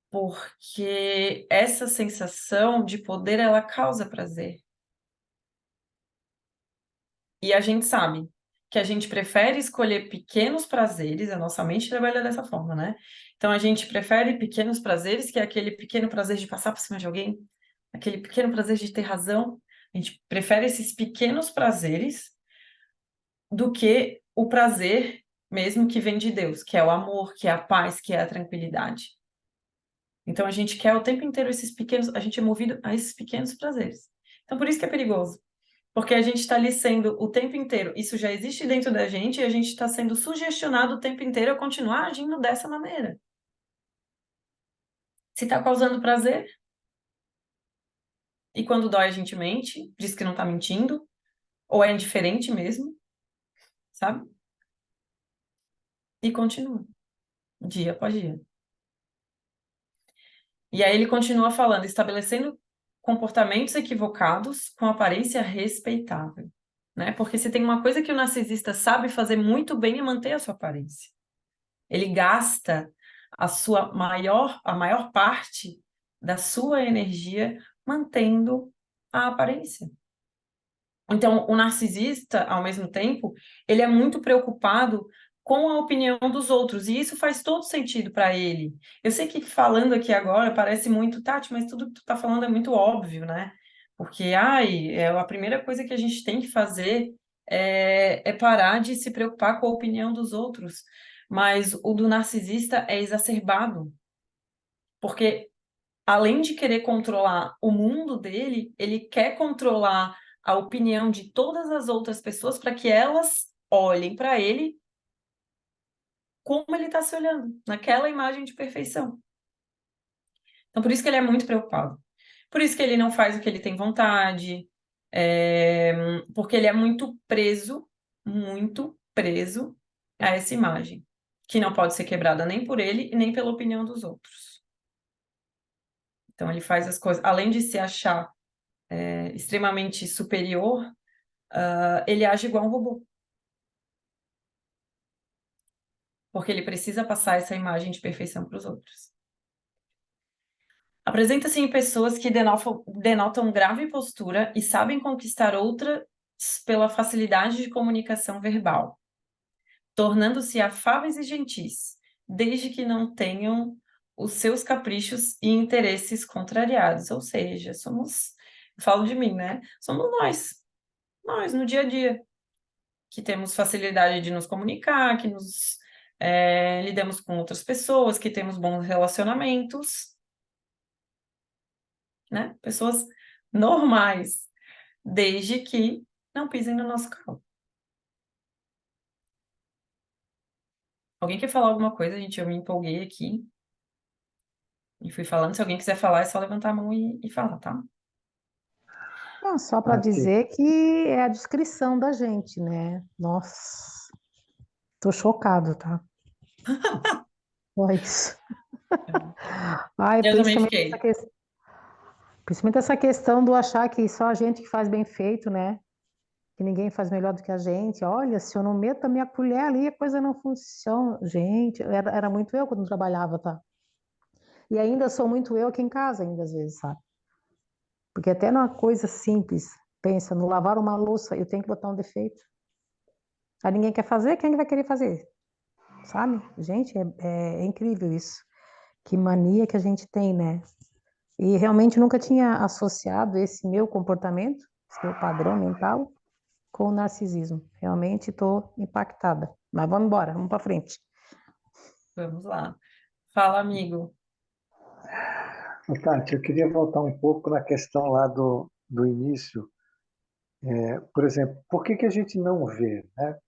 porque essa sensação de poder, ela causa prazer. E a gente sabe que a gente prefere escolher pequenos prazeres, a nossa mente trabalha dessa forma, né? Então a gente prefere pequenos prazeres, que é aquele pequeno prazer de passar por cima de alguém, aquele pequeno prazer de ter razão. A gente prefere esses pequenos prazeres do que o prazer mesmo que vem de Deus, que é o amor, que é a paz, que é a tranquilidade. Então a gente quer o tempo inteiro esses pequenos, a gente é movido a esses pequenos prazeres. Então por isso que é perigoso. Porque a gente está ali sendo o tempo inteiro, isso já existe dentro da gente e a gente está sendo sugestionado o tempo inteiro a continuar agindo dessa maneira. Se está causando prazer, e quando dói a gente mente, diz que não está mentindo, ou é indiferente mesmo, sabe? E continua, dia após dia. E aí ele continua falando, estabelecendo comportamentos equivocados com aparência respeitável. Né? Porque se tem uma coisa que o narcisista sabe fazer muito bem é manter a sua aparência. Ele gasta a maior parte da sua energia mantendo a aparência. Então, o narcisista, ao mesmo tempo, ele é muito preocupado com a opinião dos outros, e isso faz todo sentido para ele. Eu sei que falando aqui agora parece muito, Tati, mas tudo que tu está falando é muito óbvio, né? Porque, a primeira coisa que a gente tem que fazer é parar de se preocupar com a opinião dos outros. Mas o do narcisista é exacerbado, porque além de querer controlar o mundo dele, ele quer controlar a opinião de todas as outras pessoas para que elas olhem para ele como ele está se olhando, naquela imagem de perfeição. Então, por isso que ele é muito preocupado. Por isso que ele não faz o que ele tem vontade, porque ele é muito preso a essa imagem, que não pode ser quebrada nem por ele e nem pela opinião dos outros. Então, ele faz as coisas, além de se achar extremamente superior, ele age igual um robô. Porque ele precisa passar essa imagem de perfeição para os outros. Apresenta-se em pessoas que denotam grave postura e sabem conquistar outras pela facilidade de comunicação verbal, tornando-se afáveis e gentis, desde que não tenham os seus caprichos e interesses contrariados. Ou seja, falo de mim, né? Somos nós, no dia a dia, que temos facilidade de nos comunicar, que lidamos com outras pessoas, que temos bons relacionamentos, né? Pessoas normais, desde que não pisem no nosso calo. Alguém quer falar alguma coisa, gente? Eu me empolguei aqui e fui falando. Se alguém quiser falar, é só levantar a mão e falar, tá? Não, só para Aqui. dizer que é a descrição da gente, né? Nossa, tô chocado, tá? Só isso. Ai, Eu também fiquei. principalmente essa questão do achar que só a gente que faz bem feito, né? Que ninguém faz melhor do que a gente. Olha, se eu não meto a minha colher ali, a coisa não funciona. Gente, era muito eu quando trabalhava, tá? E ainda sou muito eu aqui em casa, ainda às vezes, sabe? Porque até numa coisa simples, pensa, no lavar uma louça, eu tenho que botar um defeito. Aí ninguém quer fazer, quem vai querer fazer? Sabe? Gente, é incrível isso. Que mania que a gente tem, né? E realmente nunca tinha associado esse meu comportamento, esse meu padrão mental, com o narcisismo. Realmente estou impactada. Mas vamos embora, vamos para frente. Vamos lá. Fala, amigo. Tati, eu queria voltar um pouco na questão lá do início. Por exemplo, por que a gente não vê, né?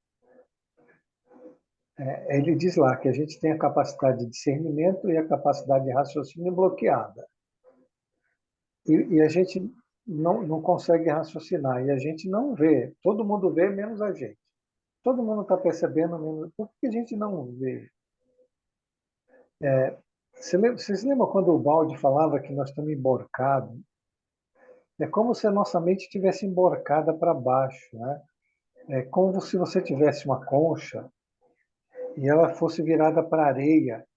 Ele diz lá que a gente tem a capacidade de discernimento e a capacidade de raciocínio bloqueada. E a gente não consegue raciocinar, e a gente não vê. Todo mundo vê, menos a gente. Todo mundo está percebendo, menos... Por que a gente não vê? Vocês lembram quando o Balde falava que nós estamos emborcados? É como se a nossa mente estivesse emborcada para baixo, né? É como se você tivesse uma concha e ela fosse virada para areia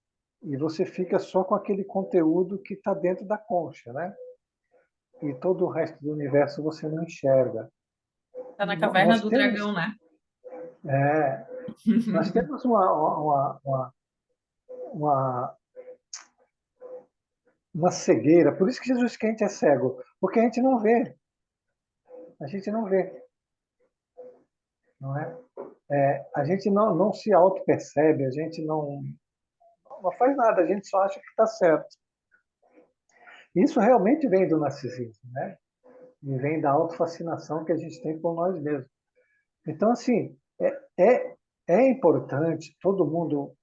e você fica só com aquele conteúdo que está dentro da concha, né? E todo o resto do universo você não enxerga. Tá na caverna Nós do temos, dragão, né? é, nós temos uma cegueira. Por isso que Jesus que a gente é cego, porque a gente não vê. A gente não vê, não é? A gente não se auto-percebe, a gente não faz nada, a gente só acha que está certo. Isso realmente vem do narcisismo, né? E vem da autofascinação que a gente tem por nós mesmos. Então, assim, é importante todo mundo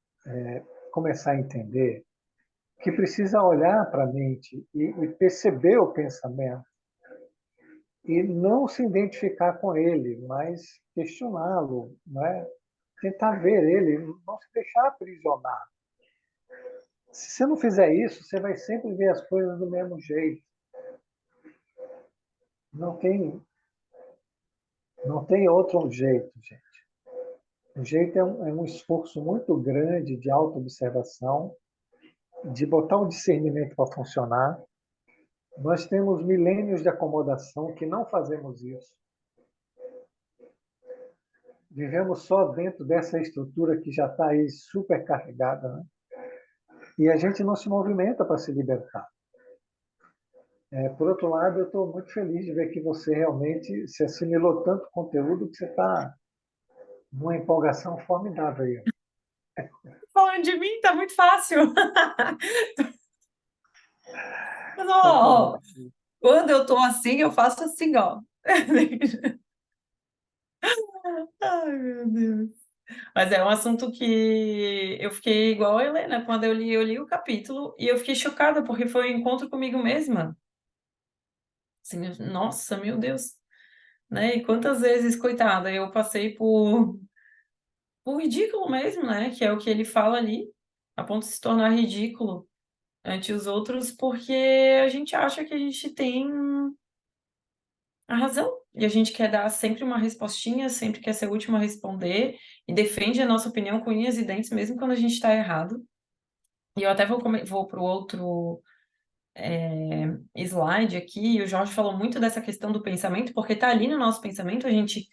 começar a entender que precisa olhar para a mente e perceber o pensamento e não se identificar com ele, mas questioná-lo, né? Tentar ver ele, não se deixar aprisionar. Se você não fizer isso, você vai sempre ver as coisas do mesmo jeito. Não tem, não tem outro jeito, gente. O jeito é um esforço muito grande de autoobservação, de botar o discernimento para funcionar. Nós temos milênios de acomodação que não fazemos isso. Vivemos só dentro dessa estrutura que já está aí supercarregada, né? E a gente não se movimenta para se libertar. Por outro lado, eu estou muito feliz de ver que você realmente se assimilou tanto conteúdo que você está numa empolgação formidável aí. Falando de mim, tá muito fácil. Mas, Então, tá bom. quando eu tô assim, eu faço assim, ó. Ai, meu Deus. Mas é um assunto que eu fiquei igual a Helena, quando eu li o capítulo e eu fiquei chocada, porque foi um encontro comigo mesma. Assim, nossa, meu Deus. Né? E quantas vezes, coitada, eu passei por ridículo mesmo, né? Que é o que ele fala ali, a ponto de se tornar ridículo ante os outros, porque a gente acha que a gente tem a razão. E a gente quer dar sempre uma respostinha, sempre quer ser o último a responder, e defende a nossa opinião com unhas e dentes, mesmo quando a gente está errado. E eu até vou para o outro slide aqui, e o Jorge falou muito dessa questão do pensamento, porque está ali no nosso pensamento, a gente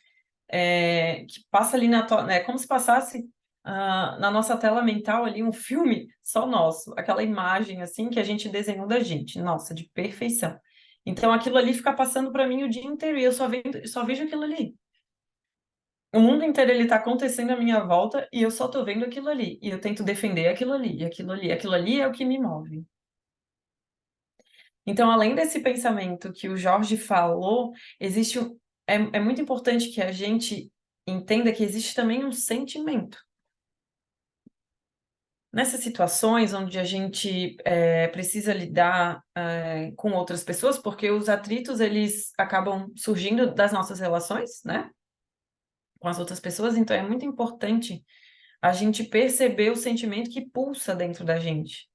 que passa ali né, como se passasse na nossa tela mental ali um filme só nosso, aquela imagem assim que a gente desenhou da gente, nossa, de perfeição. Então aquilo ali fica passando para mim o dia inteiro e eu só vejo aquilo ali. O mundo inteiro ele tá acontecendo à minha volta e eu só tô vendo aquilo ali. E eu tento defender aquilo ali, e aquilo ali. Aquilo ali é o que me move. Então, além desse pensamento que o Jorge falou, é muito importante que a gente entenda que existe também um sentimento. Nessas situações onde a gente precisa lidar com outras pessoas, porque os atritos, eles acabam surgindo das nossas relações, né? Com as outras pessoas, então é muito importante a gente perceber o sentimento que pulsa dentro da gente.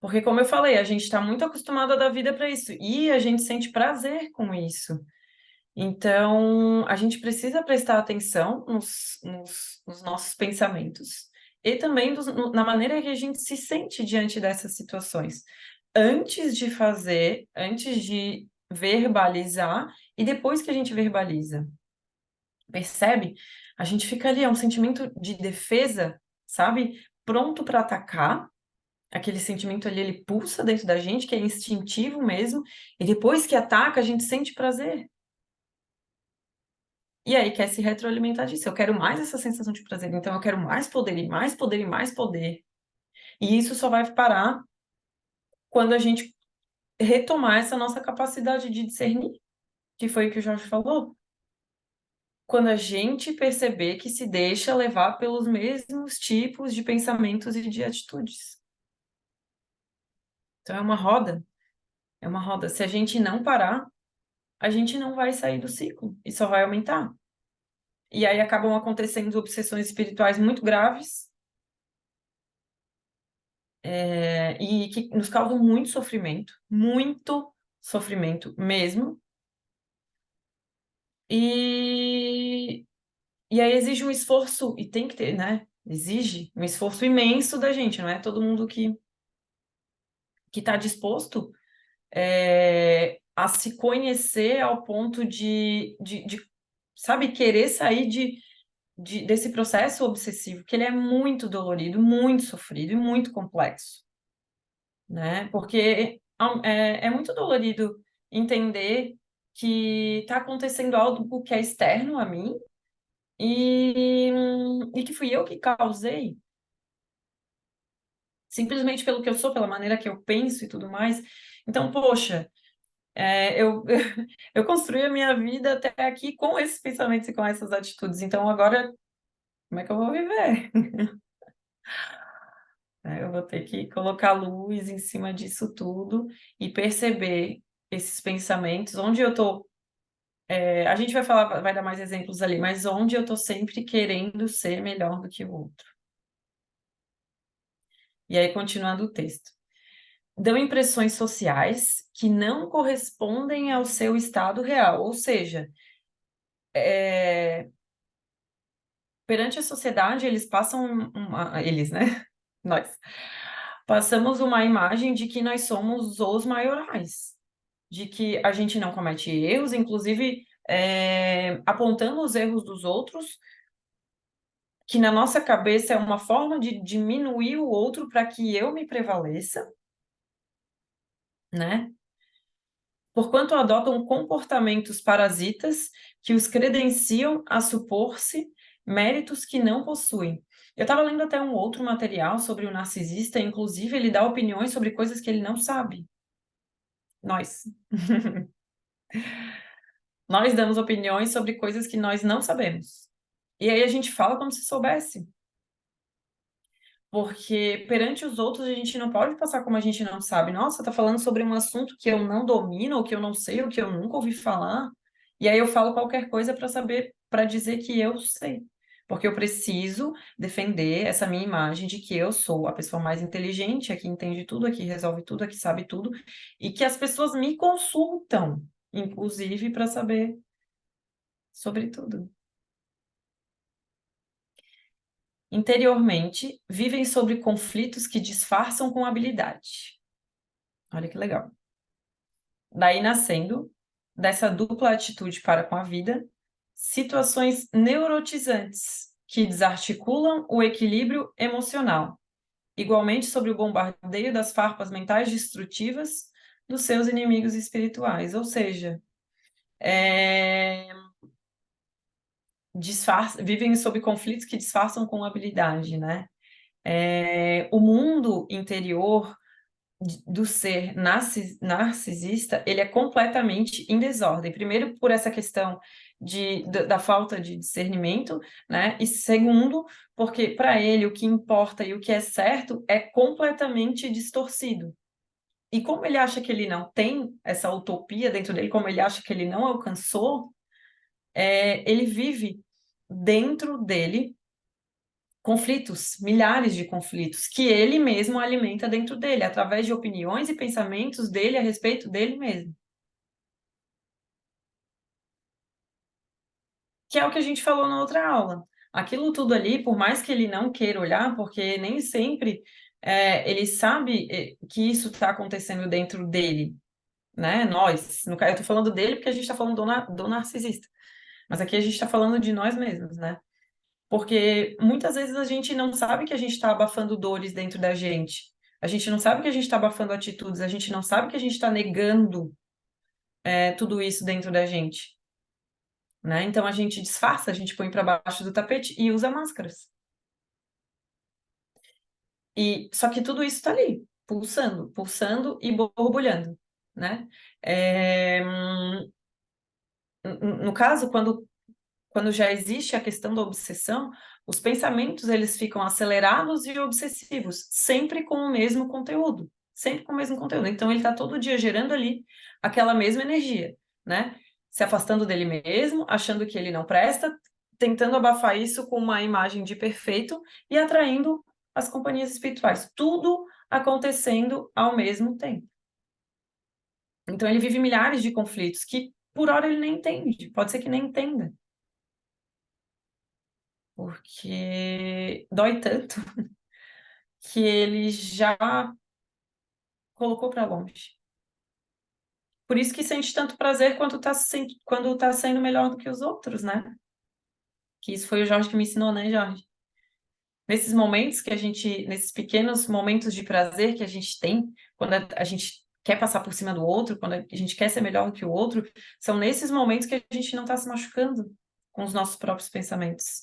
Porque, como eu falei, a gente está muito acostumado a dar vida para isso, e a gente sente prazer com isso. Então, a gente precisa prestar atenção nos nossos pensamentos e também na maneira que a gente se sente diante dessas situações. Antes de fazer, antes de verbalizar e depois que a gente verbaliza. Percebe? A gente fica ali, é um sentimento de defesa, sabe? Pronto para atacar. Aquele sentimento ali, ele pulsa dentro da gente, que é instintivo mesmo, e depois que ataca, a gente sente prazer. E aí quer se retroalimentar disso. Eu quero mais essa sensação de prazer, então eu quero mais poder, e mais poder, e mais poder. E isso só vai parar quando a gente retomar essa nossa capacidade de discernir, que foi o que o Jorge falou. Quando a gente perceber que se deixa levar pelos mesmos tipos de pensamentos e de atitudes. Então é uma roda, é uma roda. Se a gente não parar, a gente não vai sair do ciclo e só vai aumentar. E aí acabam acontecendo obsessões espirituais muito graves e que nos causam muito sofrimento mesmo. E aí exige um esforço, e tem que ter, né? Exige um esforço imenso da gente, não é todo mundo que está disposto a se conhecer ao ponto de, sabe, querer sair desse processo obsessivo, que ele é muito dolorido, muito sofrido e muito complexo, né? Porque é muito dolorido entender que está acontecendo algo que é externo a mim e que fui eu que causei, simplesmente pelo que eu sou, pela maneira que eu penso e tudo mais. Então, poxa, eu construí a minha vida até aqui com esses pensamentos e com essas atitudes. Então, agora, como é que eu vou viver? Eu vou ter que colocar luz em cima disso tudo e perceber esses pensamentos, onde eu tô. A gente vai falar, vai dar mais exemplos ali, mas onde eu tô sempre querendo ser melhor do que o outro. E aí, continuando o texto. Dão impressões sociais que não correspondem ao seu estado real, ou seja, perante a sociedade, eles passam eles, né? Nós passamos uma imagem de que nós somos os maiorais, de que a gente não comete erros, inclusive apontando os erros dos outros, que na nossa cabeça é uma forma de diminuir o outro para que eu me prevaleça, né? Porquanto adotam comportamentos parasitas que os credenciam a supor-se méritos que não possuem. Eu estava lendo até um outro material sobre o narcisista, inclusive ele dá opiniões sobre coisas que ele não sabe. Nós. Nós damos opiniões sobre coisas que nós não sabemos. E aí a gente fala como se soubesse. Porque perante os outros a gente não pode passar como a gente não sabe. Nossa, tá falando sobre um assunto que eu não domino, ou que eu não sei, ou que eu nunca ouvi falar. E aí eu falo qualquer coisa para saber, para dizer que eu sei. Porque eu preciso defender essa minha imagem de que eu sou a pessoa mais inteligente, a que entende tudo, a que resolve tudo, a que sabe tudo, e que as pessoas me consultam, inclusive para saber sobre tudo. Interiormente, vivem sobre conflitos que disfarçam com habilidade. Olha que legal. Daí nascendo, dessa dupla atitude para com a vida, situações neurotizantes que desarticulam o equilíbrio emocional. Igualmente sobre o bombardeio das farpas mentais destrutivas, dos seus inimigos espirituais. Ou seja, é, vivem sob conflitos que disfarçam com habilidade, né? O mundo interior do ser narcisista, ele é completamente em desordem. Primeiro, por essa questão da falta de discernimento, né? E segundo, porque para ele o que importa e o que é certo é completamente distorcido. E como ele acha que ele não tem essa utopia dentro dele, como ele acha que ele não alcançou, ele vive dentro dele conflitos, milhares de conflitos, que ele mesmo alimenta dentro dele, através de opiniões e pensamentos dele a respeito dele mesmo. Que é o que a gente falou na outra aula. Aquilo tudo ali, por mais que ele não queira olhar, porque nem sempre ele sabe que isso está acontecendo dentro dele, né? Nós, eu estou falando dele porque a gente está falando do narcisista, mas aqui a gente está falando de nós mesmos, né? Porque muitas vezes a gente não sabe que a gente está abafando dores dentro da gente. A gente não sabe que a gente está abafando atitudes, a gente não sabe que a gente está negando tudo isso dentro da gente, né? Então a gente disfarça, a gente põe para baixo do tapete e usa máscaras. E só que tudo isso está ali, pulsando, pulsando e borbulhando, né? No caso, quando já existe a questão da obsessão, os pensamentos eles ficam acelerados e obsessivos, sempre com o mesmo conteúdo, sempre com o mesmo conteúdo. Então ele está todo dia gerando ali aquela mesma energia, né? Se afastando dele mesmo, achando que ele não presta, tentando abafar isso com uma imagem de perfeito e atraindo as companhias espirituais. Tudo acontecendo ao mesmo tempo. Então ele vive milhares de conflitos que por hora ele nem entende, pode ser que nem entenda. Porque dói tanto que ele já colocou para longe. Por isso que sente tanto prazer quando tá sendo melhor do que os outros, né? Que isso foi o Jorge que me ensinou, né, Jorge? Nesses momentos nesses pequenos momentos de prazer que a gente tem, quando a gente quer passar por cima do outro, quando a gente quer ser melhor do que o outro, são nesses momentos que a gente não está se machucando com os nossos próprios pensamentos.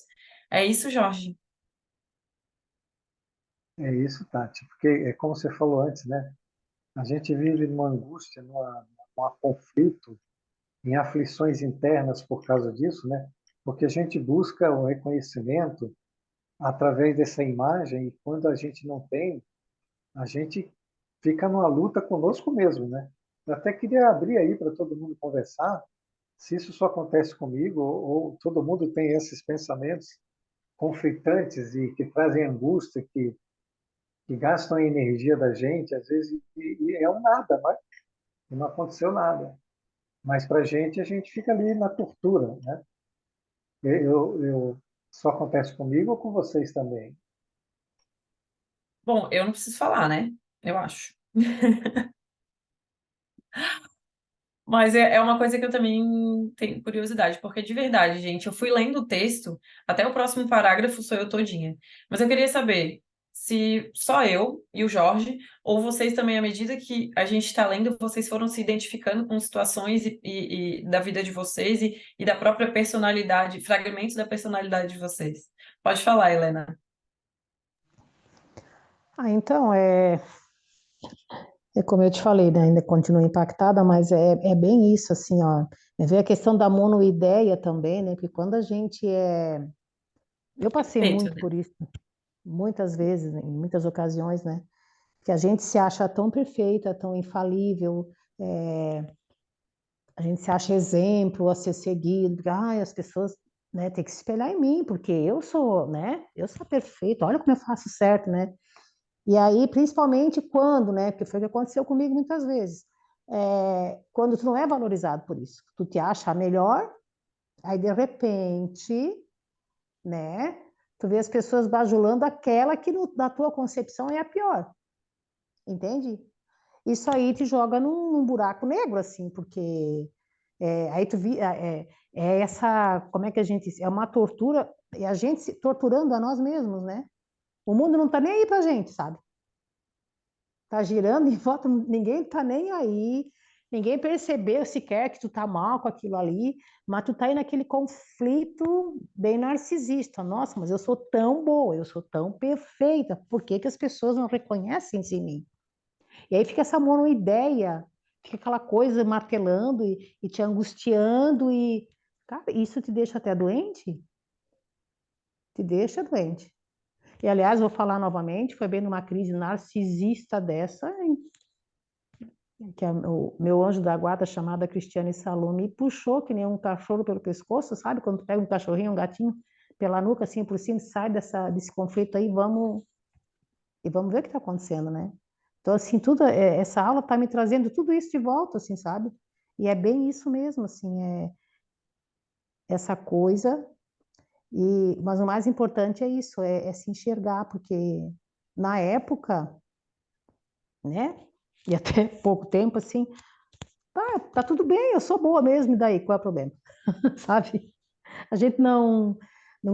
É isso, Jorge. É isso, Tati, porque é como você falou antes, né? A gente vive numa angústia, num conflito, em aflições internas por causa disso, né? Porque a gente busca o reconhecimento através dessa imagem e quando a gente não tem, a gente fica numa luta conosco mesmo, né? Eu até queria abrir aí para todo mundo conversar, se isso só acontece comigo ou todo mundo tem esses pensamentos conflitantes e que trazem angústia, que gastam a energia da gente, às vezes, e é um nada, né? E não aconteceu nada. Mas para a gente fica ali na tortura, né? Só acontece comigo ou com vocês também? Bom, eu não preciso falar, né? Eu acho. Mas é uma coisa que eu também tenho curiosidade, porque de verdade, gente, eu fui lendo o texto, até o próximo parágrafo sou eu todinha. Mas eu queria saber se só eu e o Jorge, ou vocês também, à medida que a gente está lendo, vocês foram se identificando com situações e da vida de vocês e da própria personalidade, fragmentos da personalidade de vocês. Pode falar, Helena. Então, é como eu te falei, né? Ainda continuo impactada, mas é bem isso, assim, ó. É ver a questão da monoideia também, né? Porque quando a gente é. Eu passei Perfeito, muito né? por isso, muitas vezes, em muitas ocasiões, né? Que a gente se acha tão perfeita, tão infalível, a gente se acha exemplo a ser seguido, porque, ai, as pessoas, né, têm que se espelhar em mim, porque eu sou, né? Eu sou perfeito, olha como eu faço certo, né? E aí, principalmente quando, né? Porque foi o que aconteceu comigo muitas vezes. Quando tu não é valorizado por isso, tu te acha melhor, aí de repente, né? Tu vê as pessoas bajulando aquela que na tua concepção é a pior, entende? Isso aí te joga num buraco negro, assim, porque aí tu vi, essa, como é que a gente, é uma tortura, é a gente se torturando a nós mesmos, né? O mundo não tá nem aí pra gente, sabe? tá girando em volta, ninguém tá nem aí, ninguém percebeu sequer que tu tá mal com aquilo ali, mas tu tá aí naquele conflito bem narcisista. Nossa, mas eu sou tão boa, eu sou tão perfeita, por que que as pessoas não reconhecem isso em mim? E aí fica essa monoideia, fica aquela coisa martelando e te angustiando e, cara, isso te deixa até doente? Te deixa doente. E, aliás, vou falar novamente, foi bem numa crise narcisista dessa, que o meu anjo da guarda, chamada Cristiane Salom, me puxou que nem um cachorro pelo pescoço, sabe? Quando tu pega um cachorrinho, um gatinho, pela nuca, assim, por cima, sai desse conflito aí, e vamos ver o que está acontecendo, né? Então, assim, essa aula está me trazendo tudo isso de volta, assim, sabe? E é bem isso mesmo, assim, essa coisa, mas o mais importante é isso, é se enxergar, porque na época, né? E até pouco tempo, assim, tá tudo bem, eu sou boa mesmo, e daí, qual é o problema? Sabe? A gente não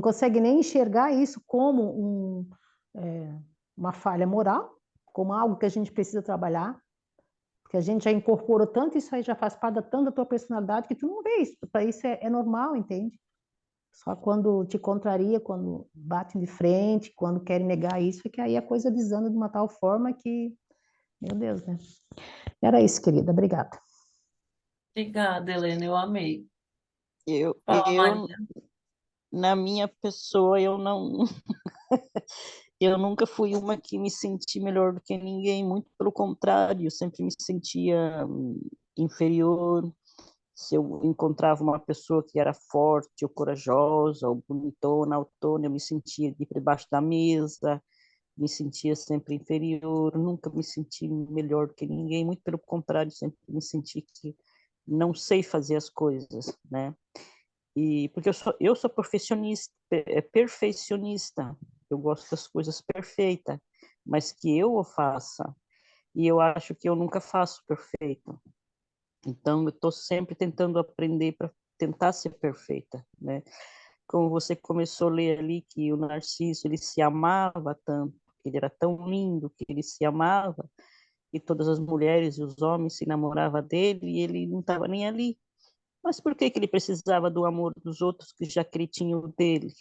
consegue nem enxergar isso como uma falha moral, como algo que a gente precisa trabalhar, porque a gente já incorporou tanto isso aí, já faz parte tanto da tua personalidade, que tu não vê isso, para isso é normal, entende? Só quando te contraria, quando batem de frente, quando querem negar isso, é que aí a coisa desanda de uma tal forma que, meu Deus, né? Era isso, querida, obrigada. Obrigada, Helena, eu amei. Eu, Fala, eu, Maria. na minha pessoa, eu não, eu nunca fui uma que me senti melhor do que ninguém, muito pelo contrário, eu sempre me sentia inferior. Se eu encontrava uma pessoa que era forte, ou corajosa, ou bonitona, autona, eu me sentia de debaixo da mesa, me sentia sempre inferior, nunca me senti melhor do que ninguém, muito pelo contrário, sempre me senti que não sei fazer as coisas, né? E porque eu sou perfeccionista, perfeccionista, eu gosto das coisas perfeitas, mas que eu o faça, e eu acho que eu nunca faço perfeito. Então eu estou sempre tentando aprender para tentar ser perfeita, né? Como você começou a ler ali que o Narciso ele se amava tanto, que ele era tão lindo, que ele se amava, e todas as mulheres e os homens se namoravam dele e ele não estava nem ali. Mas por que que ele precisava do amor dos outros que já que ele tinha o dele?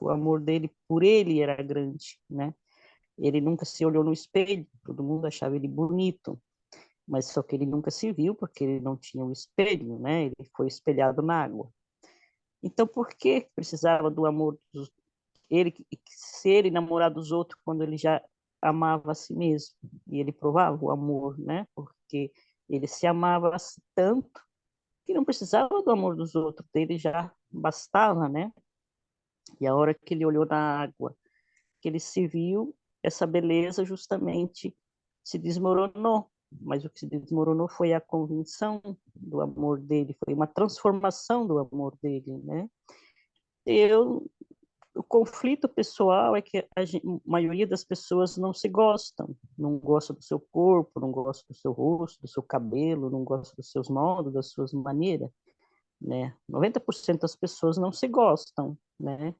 O amor dele por ele era grande, né? Ele nunca se olhou no espelho, todo mundo achava ele bonito, mas só que ele nunca se viu porque ele não tinha o espelho, né? Ele foi espelhado na água. Então, por que precisava do amor dos ele ser enamorado dos outros quando ele já amava a si mesmo? E ele provava o amor, né? Porque ele se amava tanto que não precisava do amor dos outros, dele já bastava, né? E a hora que ele olhou na água, que ele se viu, essa beleza justamente se desmoronou. Mas o que se desmoronou foi a convicção do amor dele, foi uma transformação do amor dele, né? Eu, o conflito pessoal é que maioria das pessoas não se gostam, não gosta do seu corpo, não gosta do seu rosto, do seu cabelo, não gosta dos seus modos, das suas maneiras, né? 90% das pessoas não se gostam, né?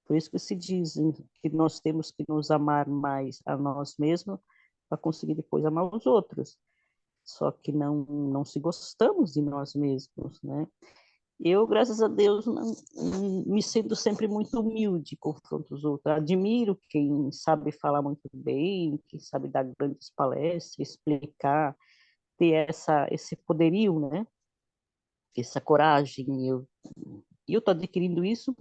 Por isso que se dizem que nós temos que nos amar mais a nós mesmos para conseguir depois amar os outros. Só que não se gostamos de nós mesmos, né? Eu, graças a Deus, não me sinto sempre muito humilde confronto os outros. Admiro quem sabe falar muito bem, quem sabe dar grandes palestras, explicar, ter esse poderio, né? Essa coragem. Eu estou adquirindo isso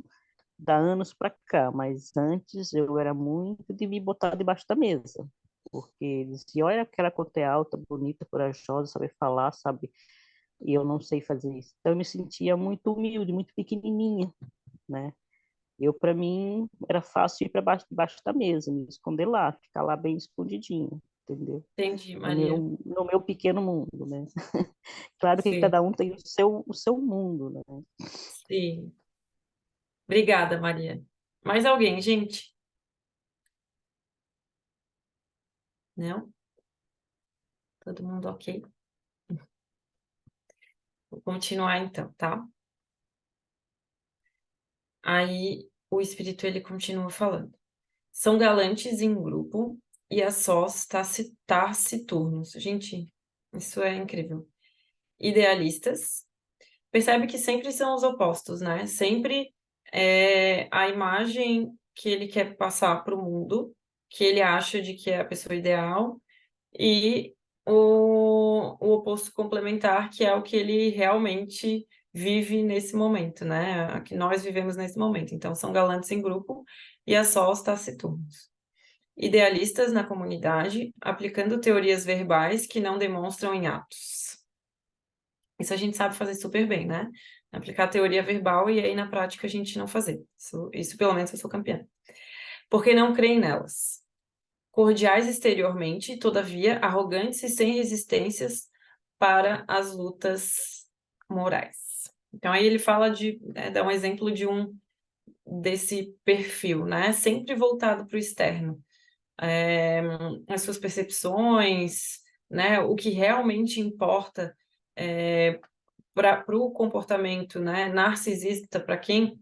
da anos para cá, mas antes eu era muito de me botar debaixo da mesa, porque eles diziam, olha aquela coisa é alta, bonita, corajosa, sabe falar, sabe, e eu não sei fazer isso. Então eu me sentia muito humilde, muito pequenininha, né? Eu, para mim, era fácil ir para debaixo da mesa, me esconder lá, ficar lá bem escondidinho, entendeu? Entendi, No Maria. meu, no meu pequeno mundo, né? Claro que Sim, cada um tem o seu mundo, né? sim. Obrigada, Maria. Mais alguém, gente? Não? Todo mundo ok? Vou continuar então, tá? Aí o espírito ele continua falando. São galantes em grupo e a sós taciturnos. Gente, isso é incrível. Idealistas. Percebe que sempre são os opostos, né? Sempre é a imagem que ele quer passar para o mundo, que ele acha de que é a pessoa ideal, e o oposto complementar, que é o que ele realmente vive nesse momento, né? A que nós vivemos nesse momento. Então, são galantes em grupo e a sós taciturnos. Idealistas na comunidade, aplicando teorias verbais que não demonstram em atos. Isso a gente sabe fazer super bem, né? Aplicar teoria verbal e aí na prática a gente não fazer. Isso pelo menos eu sou campeã. Porque não creem nelas. Cordiais exteriormente, todavia arrogantes e sem resistências para as lutas morais. Então aí ele fala dá um exemplo desse perfil, né? Sempre voltado para o externo. As suas percepções, né? O que realmente importa para o comportamento, né, narcisista, para quem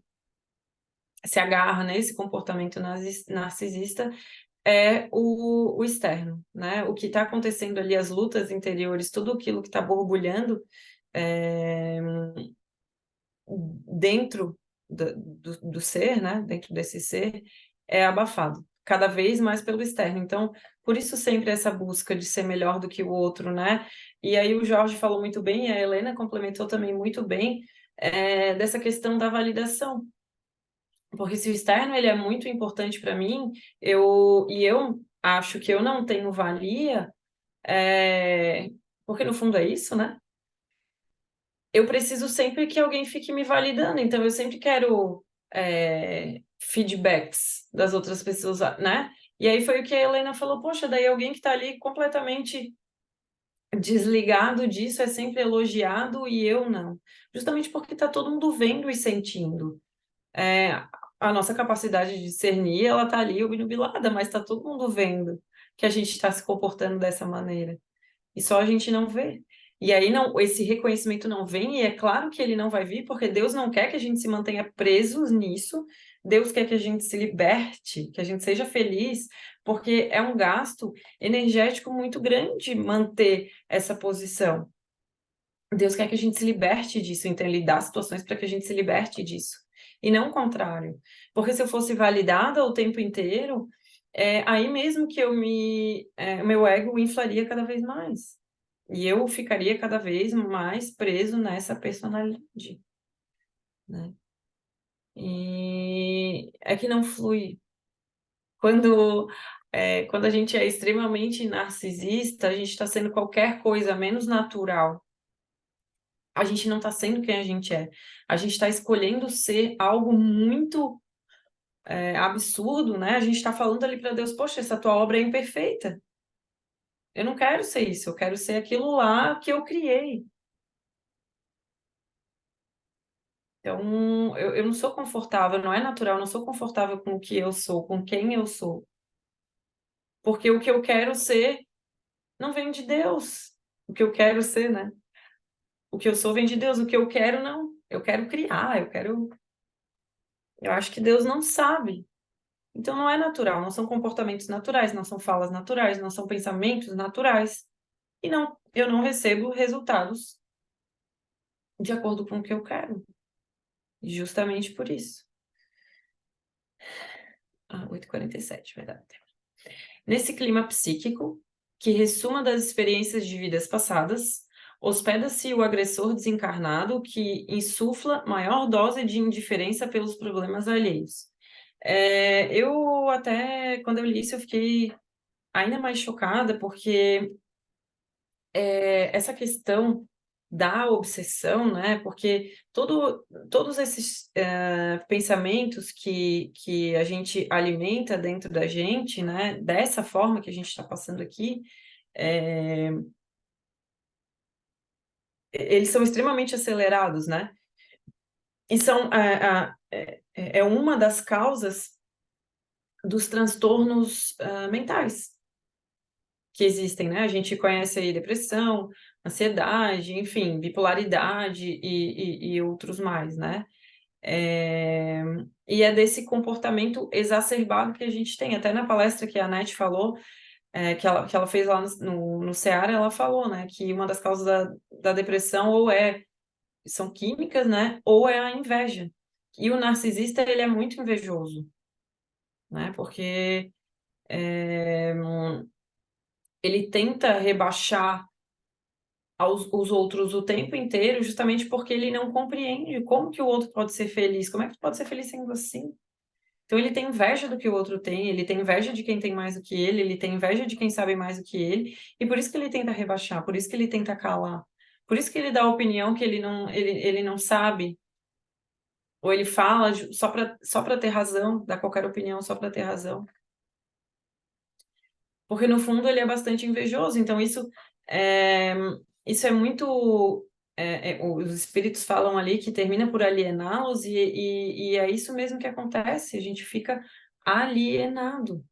se agarra nesse comportamento narcisista, é o externo, né? O que está acontecendo ali, as lutas interiores, tudo aquilo que está borbulhando dentro do ser, né? Dentro desse ser, é abafado, cada vez mais pelo externo. Então, por isso sempre essa busca de ser melhor do que o outro, né? E aí o Jorge falou muito bem, e a Helena complementou também muito bem, dessa questão da validação. Porque se o externo ele é muito importante para mim, eu acho que eu não tenho valia, porque no fundo é isso, né? Eu preciso sempre que alguém fique me validando, então eu sempre quero feedbacks das outras pessoas, né? E aí foi o que a Helena falou, poxa, daí alguém que está ali completamente desligado disso é sempre elogiado e eu não. Justamente porque está todo mundo vendo e sentindo. A nossa capacidade de discernir, ela está ali obnubilada, mas está todo mundo vendo que a gente está se comportando dessa maneira. E só a gente não vê. E aí não, esse reconhecimento não vem, e é claro que ele não vai vir, porque Deus não quer que a gente se mantenha presos nisso, Deus quer que a gente se liberte, que a gente seja feliz, porque é um gasto energético muito grande manter essa posição. Deus quer que a gente se liberte disso, então ele dá situações para que a gente se liberte disso. E não o contrário. Porque se eu fosse validada o tempo inteiro, aí mesmo que meu ego inflaria cada vez mais. E eu ficaria cada vez mais preso nessa personalidade, né? E é que não flui. Quando a gente é extremamente narcisista, a gente está sendo qualquer coisa menos natural. A gente não está sendo quem a gente é. A gente está escolhendo ser algo muito absurdo, né? A gente está falando ali para Deus, poxa, essa tua obra é imperfeita. Eu não quero ser isso, eu quero ser aquilo lá que eu criei. Então, eu não sou confortável, não é natural, eu não sou confortável com o que eu sou, com quem eu sou. Porque o que eu quero ser não vem de Deus. O que eu quero ser, né? O que eu sou vem de Deus, o que eu quero não. Eu quero criar, eu acho que Deus não sabe. Então não é natural, não são comportamentos naturais, não são falas naturais, não são pensamentos naturais. E não, eu não recebo resultados de acordo com o que eu quero. Justamente por isso. 8h47, verdade. Nesse clima psíquico, que ressuma das experiências de vidas passadas, hospeda-se o agressor desencarnado que insufla maior dose de indiferença pelos problemas alheios. Eu até, quando eu li isso, eu fiquei ainda mais chocada, porque essa questão da obsessão, né? Porque todos esses pensamentos que a gente alimenta dentro da gente, né? Dessa forma que a gente está passando aqui, eles são extremamente acelerados, né? E são uma das causas dos transtornos mentais que existem, né? A gente conhece aí depressão, ansiedade, enfim, bipolaridade e outros mais, né? E é desse comportamento exacerbado que a gente tem. Até na palestra que a Anete falou, que ela fez lá no Seara, ela falou, né, que uma das causas da depressão são químicas, né, ou é a inveja. E o narcisista, ele é muito invejoso, né, porque ele tenta rebaixar os outros o tempo inteiro, justamente porque ele não compreende como que o outro pode ser feliz, como é que tu pode ser feliz sendo assim? Então ele tem inveja do que o outro tem, ele tem inveja de quem tem mais do que ele tem inveja de quem sabe mais do que ele, e por isso que ele tenta rebaixar, por isso que ele tenta calar, por isso que ele dá a opinião que ele não sabe, ou ele fala só para ter razão, dá qualquer opinião só para ter razão. Porque no fundo ele é bastante invejoso, então isso é muito... os espíritos falam ali que termina por aliená-los, e é isso mesmo que acontece, a gente fica alienado,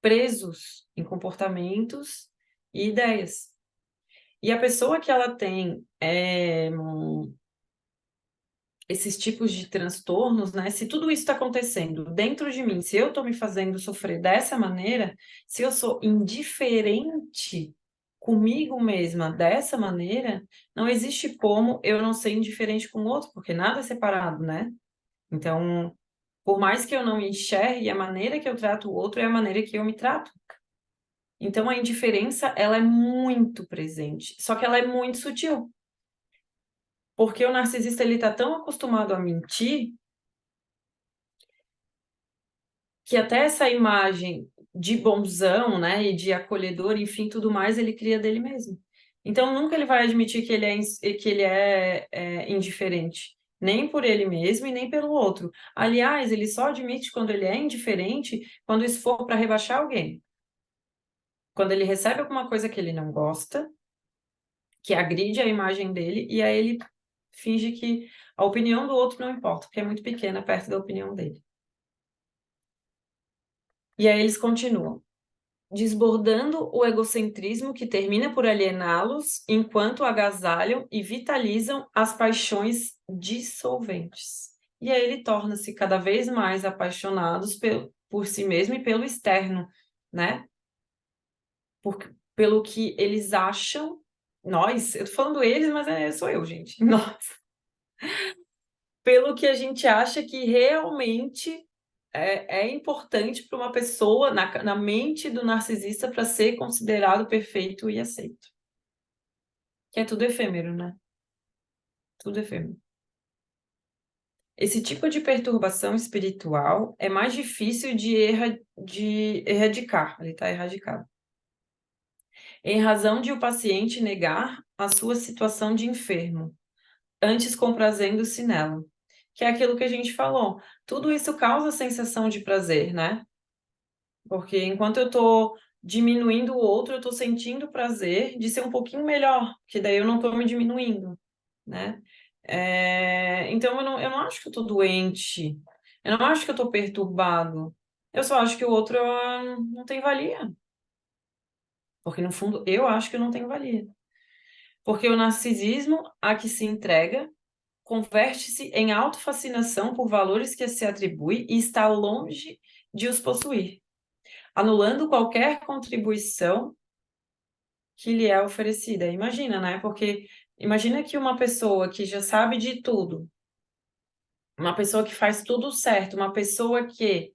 presos em comportamentos e ideias. E a pessoa que ela tem esses tipos de transtornos, né? Se tudo isso está acontecendo dentro de mim, se eu estou me fazendo sofrer dessa maneira, se eu sou indiferente comigo mesma dessa maneira, não existe como eu não ser indiferente com o outro, porque nada é separado, né? Então, por mais que eu não me enxergue, a maneira que eu trato o outro é a maneira que eu me trato. Então, a indiferença, ela é muito presente, só que ela é muito sutil. Porque o narcisista, ele tá tão acostumado a mentir que até essa imagem de bonzão, né, e de acolhedor, enfim, tudo mais, ele cria dele mesmo. Então, nunca ele vai admitir que ele é indiferente, nem por ele mesmo e nem pelo outro. Aliás, ele só admite quando ele é indiferente, quando isso for para rebaixar alguém. Quando ele recebe alguma coisa que ele não gosta, que agride a imagem dele, e aí ele finge que a opinião do outro não importa, porque é muito pequena perto da opinião dele. E aí eles continuam. Desbordando o egocentrismo que termina por aliená-los, enquanto agasalham e vitalizam as paixões dissolventes. E aí ele torna-se cada vez mais apaixonados por si mesmo e pelo externo, né? Pelo que eles acham, eu tô falando eles, mas sou eu, gente, nós. Pelo que a gente acha que realmente é importante para uma pessoa, na mente do narcisista, para ser considerado perfeito e aceito. Que é tudo efêmero, né? Tudo efêmero. Esse tipo de perturbação espiritual é mais difícil de erradicar, ele está erradicado. Em razão de o paciente negar a sua situação de enfermo, antes comprazendo-se nela. Que é aquilo que a gente falou. Tudo isso causa sensação de prazer, né? Porque enquanto eu estou diminuindo o outro, eu estou sentindo prazer de ser um pouquinho melhor, que daí eu não estou me diminuindo, né? Então eu não acho que eu estou doente, eu não acho que eu estou perturbado, eu só acho que o outro não tem valia. Porque no fundo eu acho que eu não tenho valia. Porque o narcisismo a que se entrega converte-se em autofascinação por valores que se atribui e está longe de os possuir, anulando qualquer contribuição que lhe é oferecida. Imagina, né? Porque imagina que uma pessoa que já sabe de tudo, uma pessoa que faz tudo certo, uma pessoa que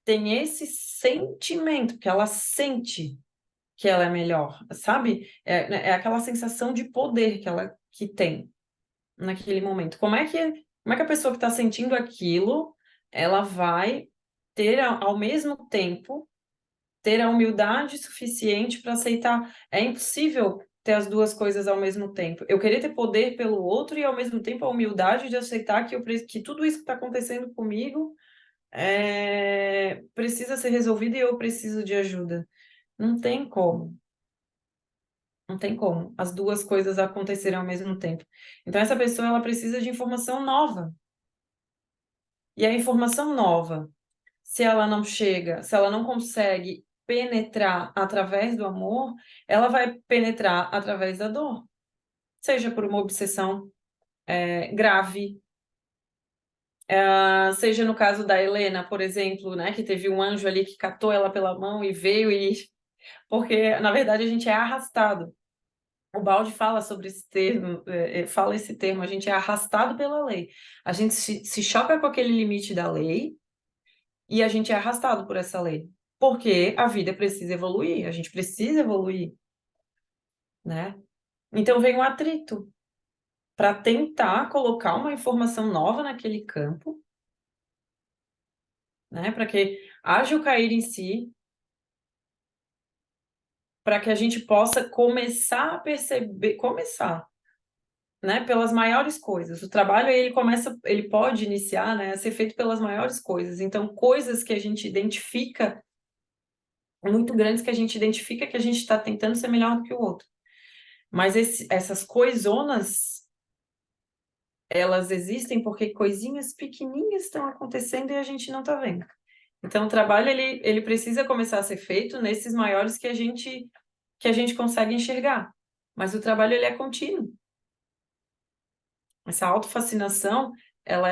tem esse sentimento, que ela sente que ela é melhor, sabe? É aquela sensação de poder que tem naquele momento. Como é que a pessoa que está sentindo aquilo, ela vai ter ao mesmo tempo ter a humildade suficiente para aceitar? É impossível ter as duas coisas ao mesmo tempo. Eu querer ter poder pelo outro e ao mesmo tempo a humildade de aceitar que tudo isso que está acontecendo comigo precisa ser resolvido e eu preciso de ajuda. Não tem como. Não tem como as duas coisas acontecerem ao mesmo tempo. Então, essa pessoa, ela precisa de informação nova. E a informação nova, se ela não chega, se ela não consegue penetrar através do amor, ela vai penetrar através da dor. Seja por uma obsessão grave, seja no caso da Helena, por exemplo, né, que teve um anjo ali que catou ela pela mão e veio Porque, na verdade, a gente é arrastado. O Balde fala sobre esse termo, fala esse termo, a gente é arrastado pela lei. A gente se choca com aquele limite da lei e a gente é arrastado por essa lei. Porque a vida precisa evoluir, a gente precisa evoluir, né? Então vem um atrito para tentar colocar uma informação nova naquele campo, né? Para que haja o cair em si, para que a gente possa começar a perceber, né, pelas maiores coisas. O trabalho ele pode iniciar, né, a ser feito pelas maiores coisas. Então, coisas que a gente identifica muito grandes que a gente identifica que a gente está tentando ser melhor do que o outro. Mas essas coisonas, elas existem porque coisinhas pequenininhas estão acontecendo e a gente não está vendo. Então, o trabalho ele precisa começar a ser feito nesses maiores que a gente consegue enxergar. Mas o trabalho ele é contínuo. Essa autofascinação, ela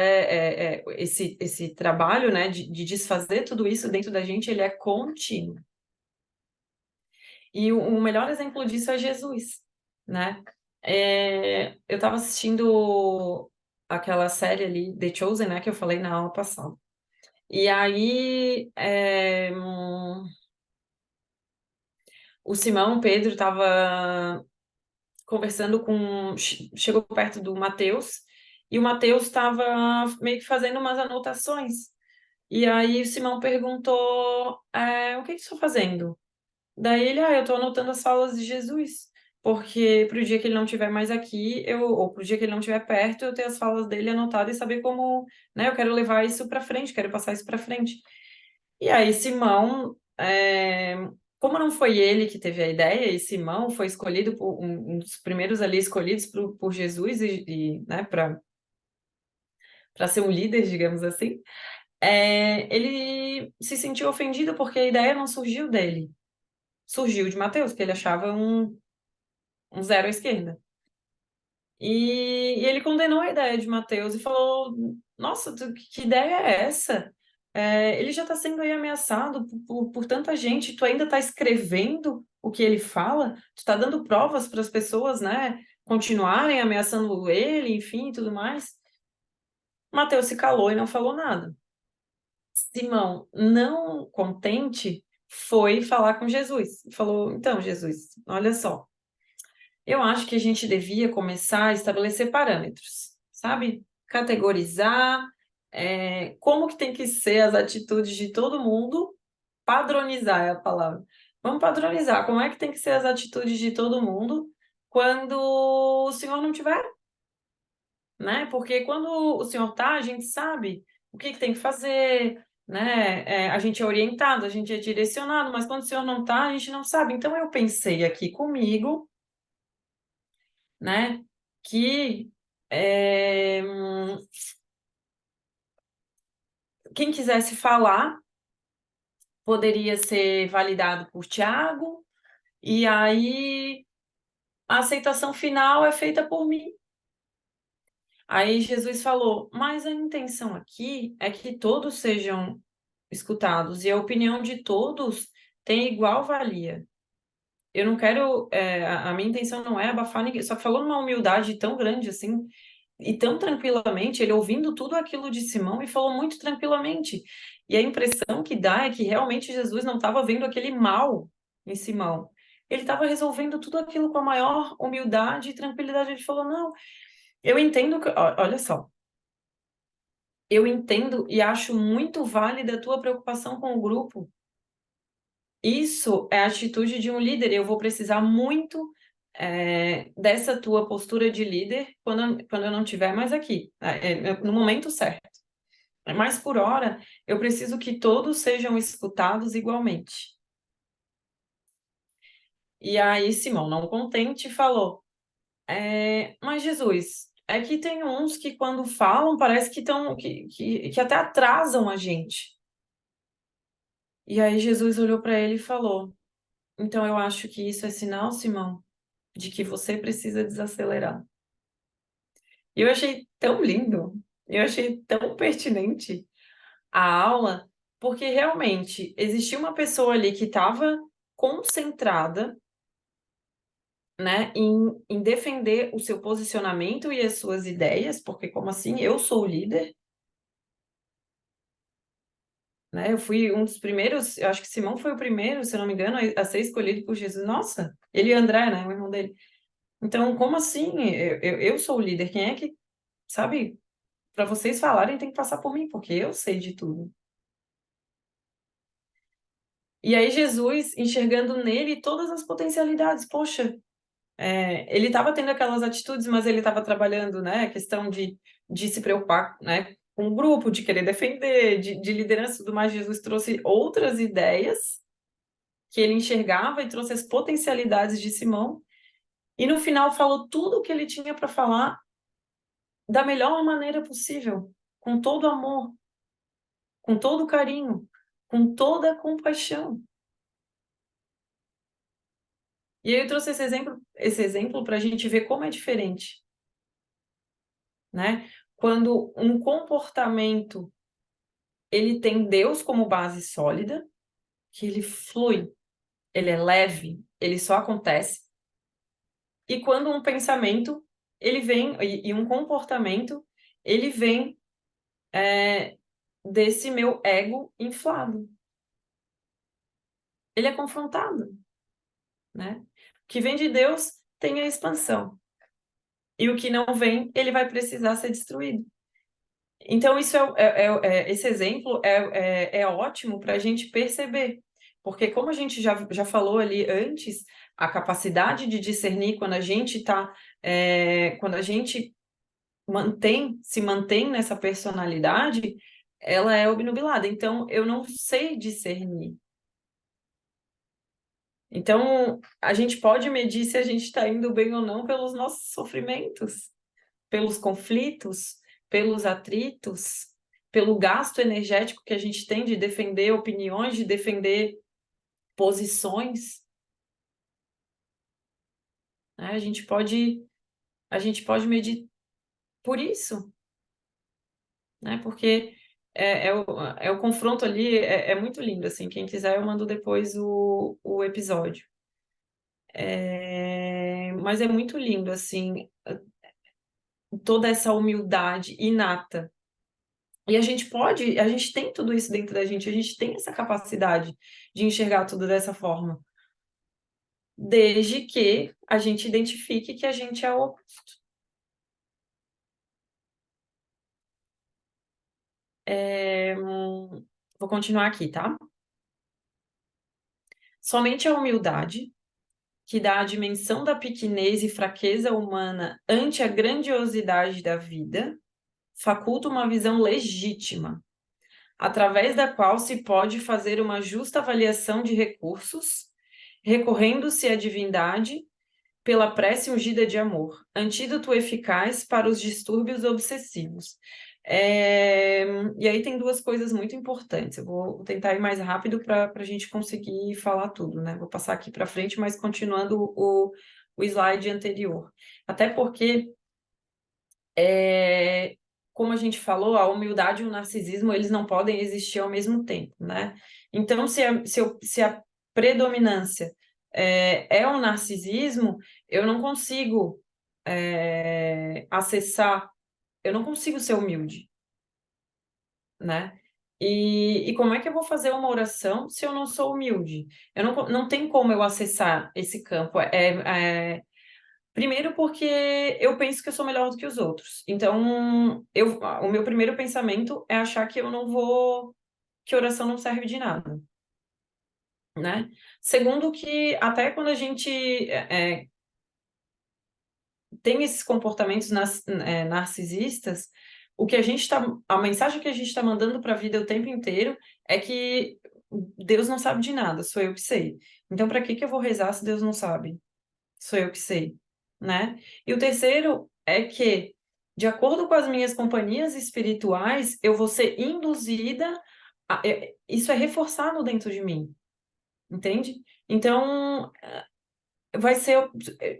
esse trabalho, né, de desfazer tudo isso dentro da gente, ele é contínuo. E o melhor exemplo disso é Jesus, né? Eu estava assistindo aquela série ali, The Chosen, né, que eu falei na aula passada. E aí, o Simão Pedro estava conversando chegou perto do Mateus, e o Mateus estava meio que fazendo umas anotações. E aí o Simão perguntou, o que você está fazendo? Daí ele, eu estou anotando as falas de Jesus, porque para o dia que ele não estiver mais aqui, ou para o dia que ele não estiver perto, eu ter as falas dele anotadas e saber como, né, eu quero levar isso para frente, quero passar isso para frente. E aí Simão, como não foi ele que teve a ideia, e Simão foi escolhido por um dos primeiros ali escolhidos por Jesus né, para ser um líder, digamos assim, ele se sentiu ofendido porque a ideia não surgiu dele, surgiu de Mateus, que ele achava um zero à esquerda. E ele condenou a ideia de Mateus e falou: Nossa, que ideia é essa? Ele já está sendo aí ameaçado por tanta gente, tu ainda está escrevendo o que ele fala, tu está dando provas para as pessoas, né, continuarem ameaçando ele, enfim, e tudo mais. Mateus se calou e não falou nada. Simão, não contente, foi falar com Jesus. Falou: Então, Jesus, olha só, eu acho que a gente devia começar a estabelecer parâmetros, sabe? Categorizar, como que tem que ser as atitudes de todo mundo, padronizar é a palavra. Vamos padronizar como é que tem que ser as atitudes de todo mundo quando o senhor não tiver, né? Porque quando o senhor tá, a gente sabe o que tem que fazer, né? A gente é orientado, a gente é direcionado, mas quando o senhor não tá, a gente não sabe. Então eu pensei aqui comigo, né, que quem quisesse falar poderia ser validado por Tiago, e aí a aceitação final é feita por mim. Aí Jesus falou, mas a intenção aqui é que todos sejam escutados, e a opinião de todos tem igual valia. Eu não quero, a minha intenção não é abafar ninguém, só que falou numa humildade tão grande assim, e tão tranquilamente, ele ouvindo tudo aquilo de Simão e falou muito tranquilamente. E a impressão que dá é que realmente Jesus não estava vendo aquele mal em Simão. Ele estava resolvendo tudo aquilo com a maior humildade e tranquilidade. Ele falou: Não, eu entendo que. Olha só. Eu entendo e acho muito válida a tua preocupação com o grupo. Isso é a atitude de um líder. Eu vou precisar muito dessa tua postura de líder quando eu não estiver mais aqui, no momento certo. Mas por hora, eu preciso que todos sejam escutados igualmente. E aí Simão, não contente, falou: Mas Jesus, é que tem uns que quando falam parece que até atrasam a gente. E aí Jesus olhou para ele e falou: Então eu acho que isso é sinal, Simão, de que você precisa desacelerar. E eu achei tão lindo, eu achei tão pertinente a aula, porque realmente existia uma pessoa ali que estava concentrada, né, em defender o seu posicionamento e as suas ideias, porque como assim? Eu sou o líder, né? Eu fui um dos primeiros, eu acho que Simão foi o primeiro, se eu não me engano, a ser escolhido por Jesus. Nossa, ele e André, né, o irmão dele. Então, como assim? Eu sou o líder. Quem é que, sabe, para vocês falarem tem que passar por mim, porque eu sei de tudo. E aí Jesus, enxergando nele todas as potencialidades, poxa, ele estava tendo aquelas atitudes, mas ele estava trabalhando, né, a questão de se preocupar, né, com o grupo, de querer defender, de liderança e tudo mais. Jesus trouxe outras ideias que ele enxergava e trouxe as potencialidades de Simão, e no final falou tudo o que ele tinha para falar da melhor maneira possível, com todo amor, com todo carinho, com toda a compaixão. E aí eu trouxe esse exemplo para a gente ver como é diferente, né? Quando um comportamento ele tem Deus como base sólida, que ele flui, ele é leve, ele só acontece. E quando um pensamento ele vem e um comportamento ele vem desse meu ego inflado. Ele é confrontado, né? O que vem de Deus tem a expansão. E o que não vem, ele vai precisar ser destruído. Então, esse exemplo é ótimo para a gente perceber. Porque como a gente já falou ali antes, a capacidade de discernir quando a gente está... quando a gente se mantém nessa personalidade, ela é obnubilada. Então, eu não sei discernir. Então, a gente pode medir se a gente está indo bem ou não pelos nossos sofrimentos, pelos conflitos, pelos atritos, pelo gasto energético que a gente tem de defender opiniões, de defender posições, né? A gente pode medir por isso, né? Porque é o confronto ali é muito lindo, assim. Quem quiser, eu mando depois o episódio. Mas é muito lindo, assim, toda essa humildade inata. E a gente tem tudo isso dentro da gente, a gente tem essa capacidade de enxergar tudo dessa forma, desde que a gente identifique que a gente é o oposto. Vou continuar aqui, tá? Somente a humildade, que dá a dimensão da pequenez e fraqueza humana ante a grandiosidade da vida, faculta uma visão legítima, através da qual se pode fazer uma justa avaliação de recursos, recorrendo-se à divindade pela prece ungida de amor, antídoto eficaz para os distúrbios obsessivos. E aí tem duas coisas muito importantes. Eu vou tentar ir mais rápido para a gente conseguir falar tudo, né? Vou passar aqui para frente, mas continuando o slide anterior. Até porque, como a gente falou, a humildade e o narcisismo, eles não podem existir ao mesmo tempo, né? Então, se a predominância é o narcisismo, eu não consigo acessar, eu não consigo ser humilde, né? E como é que eu vou fazer uma oração se eu não sou humilde? Não tem como eu acessar esse campo. Primeiro porque eu penso que eu sou melhor do que os outros. Então, o meu primeiro pensamento é achar que eu não vou, que oração não serve de nada, né? Segundo que até quando a gente tem esses comportamentos narcisistas, a mensagem que a gente está mandando para a vida o tempo inteiro é que Deus não sabe de nada, sou eu que sei. Então, para que eu vou rezar se Deus não sabe? Sou eu que sei, né? E o terceiro é que, de acordo com as minhas companhias espirituais, eu vou ser induzida, isso é reforçado dentro de mim, entende? Então,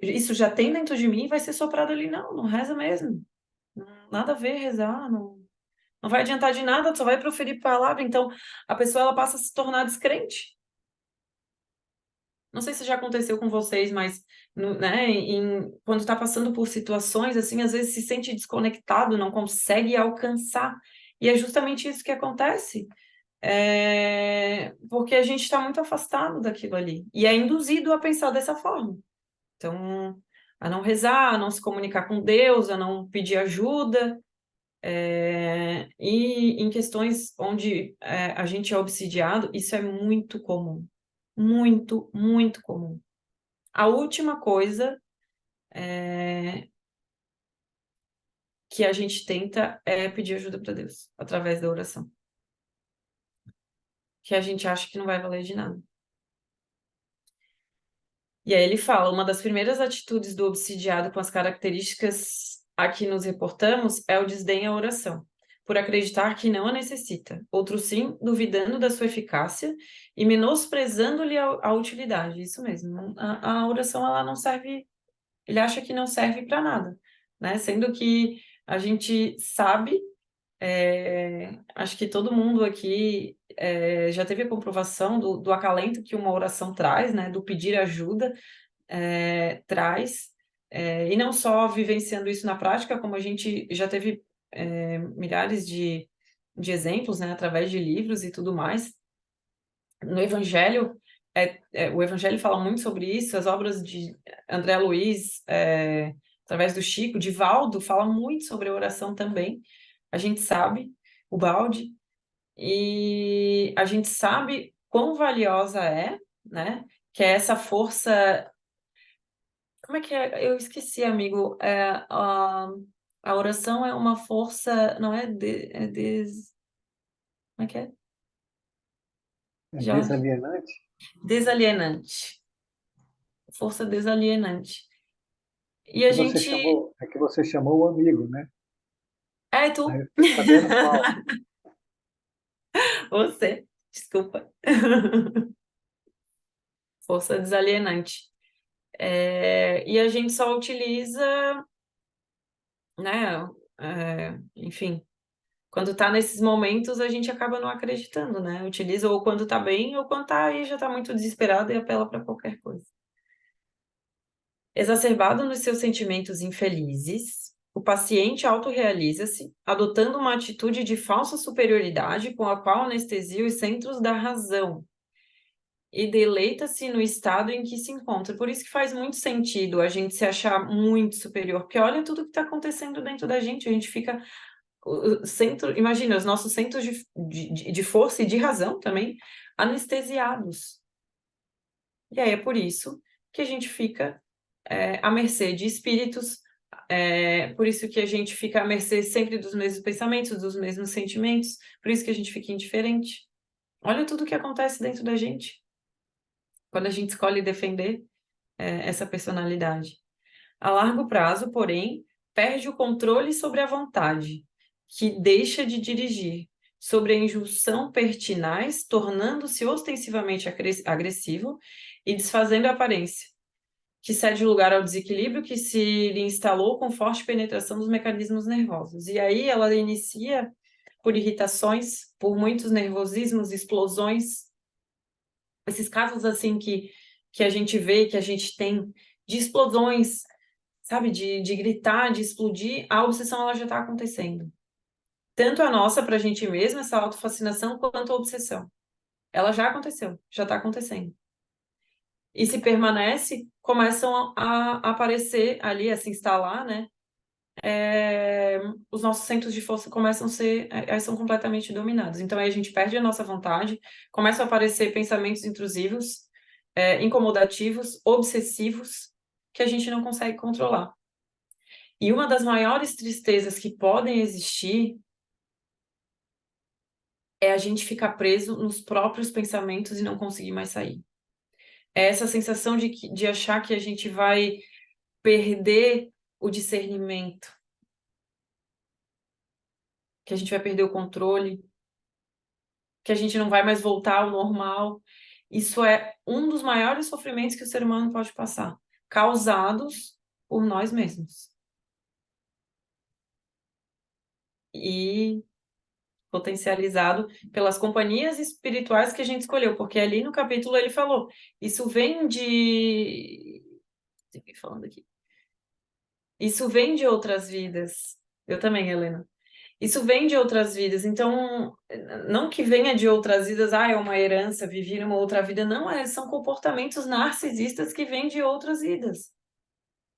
isso já tem dentro de mim, vai ser soprado ali, não reza mesmo. Nada a ver rezar, não vai adiantar de nada, só vai proferir palavra. Então, a pessoa ela passa a se tornar descrente. Não sei se já aconteceu com vocês, mas né, quando está passando por situações assim, às vezes se sente desconectado, não consegue alcançar. E é justamente isso que acontece. Porque a gente está muito afastado daquilo ali. E é induzido a pensar dessa forma. Então, a não rezar, a não se comunicar com Deus, a não pedir ajuda. E em questões onde a gente é obsidiado, isso é muito comum. Muito, muito comum. A última coisa que a gente tenta é pedir ajuda para Deus, através da oração. Que a gente acha que não vai valer de nada. E aí ele fala, uma das primeiras atitudes do obsidiado com as características a que nos reportamos é o desdém à oração, por acreditar que não a necessita. Outro sim, duvidando da sua eficácia e menosprezando-lhe a utilidade. Isso mesmo, a oração ela não serve, ele acha que não serve para nada, né? Sendo que a gente sabe, acho que todo mundo aqui já teve a comprovação do acalento que uma oração traz, né? Do pedir ajuda traz, e não só vivenciando isso na prática, como a gente já teve milhares de exemplos, né, através de livros e tudo mais. No Evangelho, o Evangelho fala muito sobre isso, as obras de André Luiz, através do Chico, Divaldo, fala muito sobre a oração também, a gente sabe, o Balde, e a gente sabe quão valiosa é, né, que é essa força. Como é que é? Eu esqueci, amigo. A oração é uma força, não é, como é que é? É Jorge? desalienante. Desalienante. Força desalienante. E a gente. É que você chamou o amigo, né? É Aí tu, eu fiquei sabendo qual. você, desculpa. Força desalienante. E a gente só utiliza, né? Enfim, quando tá nesses momentos, a gente acaba não acreditando, né? Utiliza ou quando tá bem, ou quando tá aí já tá muito desesperado e apela para qualquer coisa. Exacerbado nos seus sentimentos infelizes, o paciente autorrealiza-se, adotando uma atitude de falsa superioridade com a qual anestesia os centros da razão e deleita-se no estado em que se encontra. Por isso que faz muito sentido a gente se achar muito superior, porque olha tudo que está acontecendo dentro da gente, a gente fica imagina, os nossos centros de força e de razão também anestesiados. E aí é por isso que a gente fica à mercê de espíritos, por isso que a gente fica à mercê sempre dos mesmos pensamentos, dos mesmos sentimentos, por isso que a gente fica indiferente. Olha tudo que acontece dentro da gente, quando a gente escolhe defender essa personalidade. A largo prazo, porém, perde o controle sobre a vontade, que deixa de dirigir, sobre a injunção pertinaz, tornando-se ostensivamente agressivo e desfazendo a aparência, que cede lugar ao desequilíbrio que se lhe instalou com forte penetração dos mecanismos nervosos. E aí ela inicia por irritações, por muitos nervosismos, explosões, esses casos assim que a gente vê, que a gente tem de explosões, sabe, de gritar, de explodir, a obsessão ela já está acontecendo. Tanto a nossa para a gente mesma, essa autofascinação, quanto a obsessão. Ela já aconteceu, já está acontecendo. E se permanece, começam a aparecer ali, a se instalar, né? Os nossos centros de força começam a ser, são completamente dominados. Então aí a gente perde a nossa vontade, começam a aparecer pensamentos intrusivos, incomodativos, obsessivos, que a gente não consegue controlar. E uma das maiores tristezas que podem existir é a gente ficar preso nos próprios pensamentos e não conseguir mais sair. É essa sensação de achar que a gente vai perder o discernimento, que a gente vai perder o controle, que a gente não vai mais voltar ao normal. Isso é um dos maiores sofrimentos que o ser humano pode passar, causados por nós mesmos. E potencializado pelas companhias espirituais que a gente escolheu, porque ali no capítulo ele falou, isso vem de... Tem alguém falando aqui. Isso vem de outras vidas. Eu também, Helena. Isso vem de outras vidas. Então, não que venha de outras vidas, é uma herança, vivi uma outra vida. Não, são comportamentos narcisistas que vêm de outras vidas.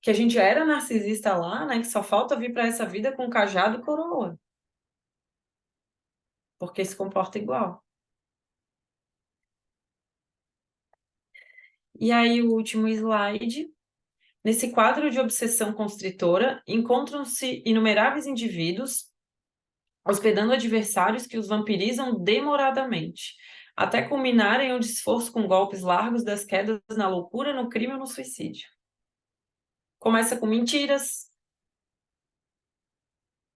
Que a gente era narcisista lá, né? Que só falta vir para essa vida com cajado e coroa. Porque se comporta igual. E aí, o último slide. Nesse quadro de obsessão constritora, encontram-se inumeráveis indivíduos hospedando adversários que os vampirizam demoradamente, até culminarem o desforço com golpes largos das quedas na loucura, no crime ou no suicídio. Começa com mentiras,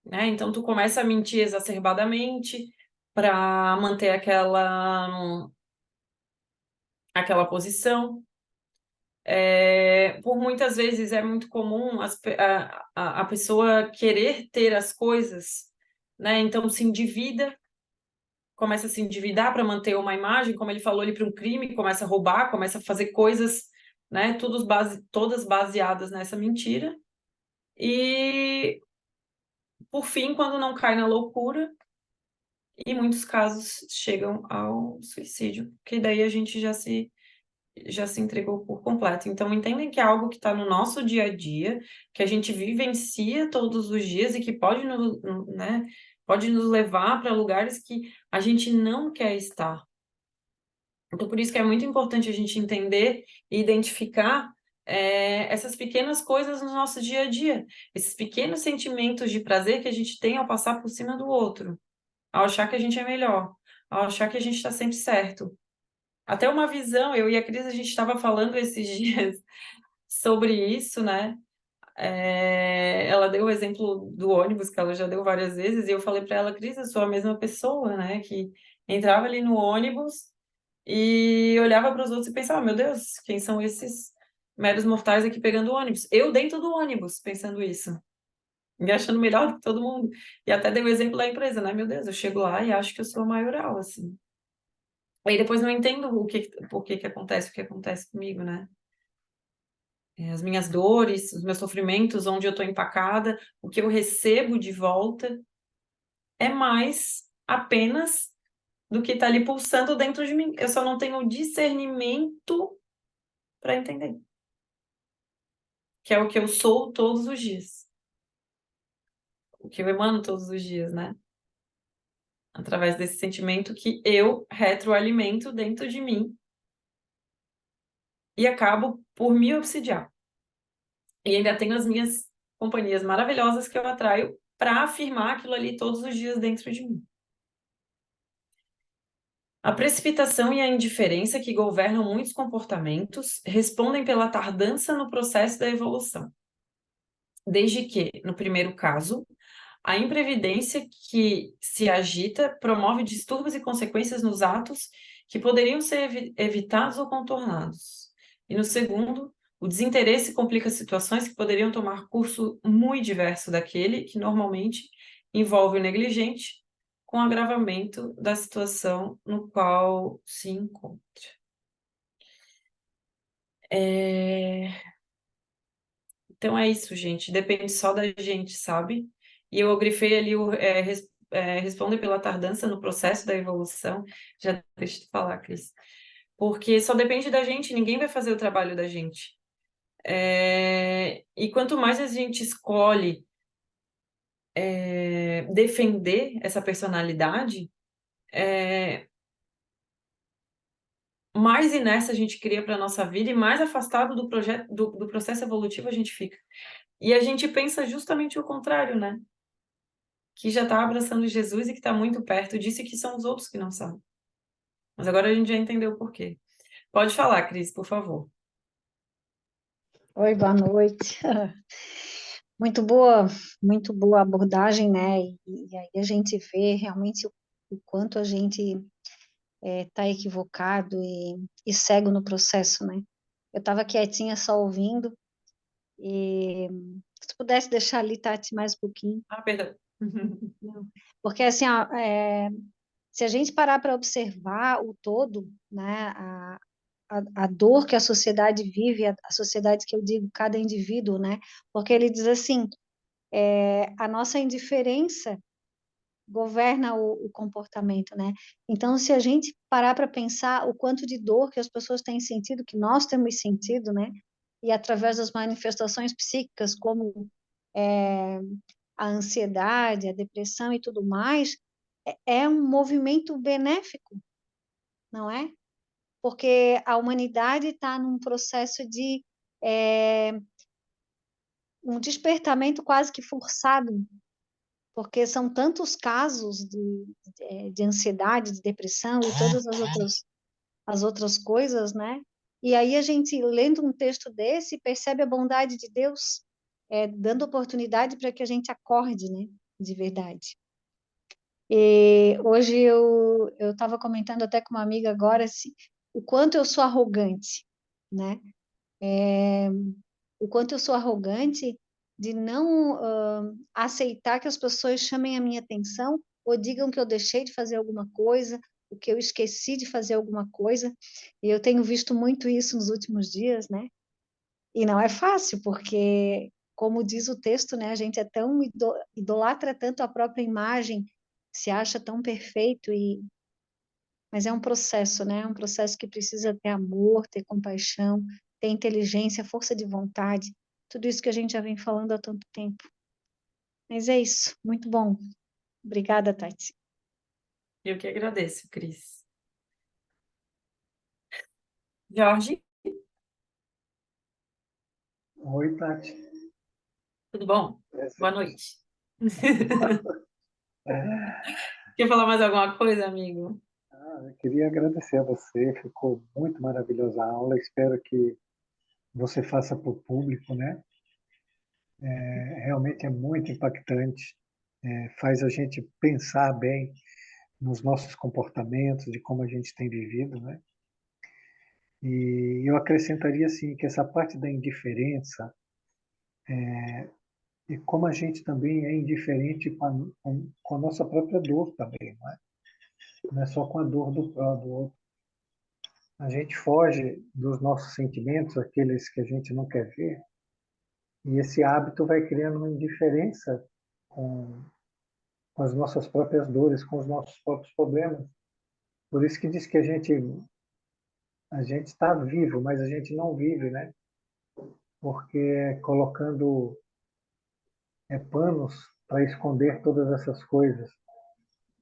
né? Então tu começa a mentir exacerbadamente para manter aquela posição. Por muitas vezes é muito comum a pessoa querer ter as coisas, né? Então se endivida, começa a se endividar para manter uma imagem, como ele falou ali, para um crime, começa a roubar, começa a fazer coisas, né? Todas baseadas nessa mentira. E, por fim, quando não cai na loucura, em muitos casos chegam ao suicídio, que daí a gente já se entregou por completo. Então, entendem que é algo que está no nosso dia a dia, que a gente vivencia todos os dias e que né, pode nos levar para lugares que a gente não quer estar. Então, por isso que é muito importante a gente entender e identificar essas pequenas coisas no nosso dia a dia, esses pequenos sentimentos de prazer que a gente tem ao passar por cima do outro, ao achar que a gente é melhor, ao achar que a gente está sempre certo. Até uma visão, eu e a Cris, a gente estava falando esses dias sobre isso, né? Ela deu o exemplo do ônibus, que ela já deu várias vezes, e eu falei para ela, Cris, eu sou a mesma pessoa, né? Que entrava ali no ônibus e olhava para os outros e pensava, meu Deus, quem são esses meros mortais aqui pegando ônibus? Eu dentro do ônibus, pensando isso, me achando melhor do que todo mundo. E até dei o exemplo da empresa, né? Meu Deus, eu chego lá e acho que eu sou a maioral, assim. Aí depois não entendo por que acontece o que acontece comigo, né? As minhas dores, os meus sofrimentos, onde eu estou empacada, o que eu recebo de volta é mais apenas do que está ali pulsando dentro de mim. Eu só não tenho discernimento para entender. Que é o que eu sou todos os dias. O que eu emano todos os dias, né? Através desse sentimento que eu retroalimento dentro de mim e acabo por me obsidiar. E ainda tenho as minhas companhias maravilhosas que eu atraio para afirmar aquilo ali todos os dias dentro de mim. A precipitação e a indiferença que governam muitos comportamentos respondem pela tardança no processo da evolução. Desde que, no primeiro caso, a imprevidência que se agita promove distúrbios e consequências nos atos que poderiam ser evitados ou contornados. E no segundo, o desinteresse complica situações que poderiam tomar curso muito diverso daquele que normalmente envolve o negligente, com agravamento da situação no qual se encontra. Então é isso, gente. Depende só da gente, sabe? E eu grifei ali responder pela tardança no processo da evolução. Já deixa eu falar, Cris. Porque só depende da gente, ninguém vai fazer o trabalho da gente. E quanto mais a gente escolhe defender essa personalidade, mais inércia a gente cria para a nossa vida e mais afastado do processo evolutivo a gente fica. E a gente pensa justamente o contrário, né? Que já está abraçando Jesus e que está muito perto disso e que são os outros que não são. Mas agora a gente já entendeu o porquê. Pode falar, Cris, por favor. Oi, boa noite. Muito boa abordagem, né? E aí a gente vê realmente o quanto a gente está equivocado e cego no processo, né? Eu estava quietinha só ouvindo e se pudesse deixar ali, Tati, mais um pouquinho. Perdão. Porque, assim, ó, se a gente parar para observar o todo, né, a dor que a sociedade vive, a sociedade que eu digo, cada indivíduo, né, porque ele diz assim, a nossa indiferença governa o comportamento, né? Então, se a gente parar para pensar o quanto de dor que as pessoas têm sentido, que nós temos sentido, né? E através das manifestações psíquicas, como a ansiedade, a depressão e tudo mais, é um movimento benéfico, não é? Porque a humanidade está num processo de um despertamento quase que forçado, porque são tantos casos de ansiedade, de depressão e todas as outras coisas, né? E aí a gente, lendo um texto desse, percebe a bondade de Deus, dando oportunidade para que a gente acorde, né? De verdade. E hoje eu estava comentando até com uma amiga agora, assim, o quanto eu sou arrogante, né? O quanto eu sou arrogante de não aceitar que as pessoas chamem a minha atenção ou digam que eu deixei de fazer alguma coisa, o que eu esqueci de fazer alguma coisa. E eu tenho visto muito isso nos últimos dias, né? E não é fácil, porque, como diz o texto, né, a gente é tão idolatra tanto a própria imagem, se acha tão perfeito mas é um processo, né? É um processo que precisa ter amor, ter compaixão, ter inteligência, força de vontade, tudo isso que a gente já vem falando há tanto tempo. Mas é isso, muito bom. Obrigada, Tati. Eu que agradeço, Cris. Jorge, Oi, Tati. tudo bom? Boa Presente. noite. Quer falar mais alguma coisa, amigo? Eu queria agradecer a você, ficou muito maravilhosa a aula. Espero que você faça para o público, né? Realmente é muito impactante, faz a gente pensar bem nos nossos comportamentos, de como a gente tem vivido, né? E eu acrescentaria assim que essa parte da indiferença e como a gente também é indiferente com a nossa própria dor também, não é? Não é só com a dor do outro. A gente foge dos nossos sentimentos, aqueles que a gente não quer ver, e esse hábito vai criando uma indiferença com, com as nossas próprias dores, com os nossos próprios problemas. Por isso que diz que a gente está vivo, mas a gente não vive, né? Porque colocando panos para esconder todas essas coisas.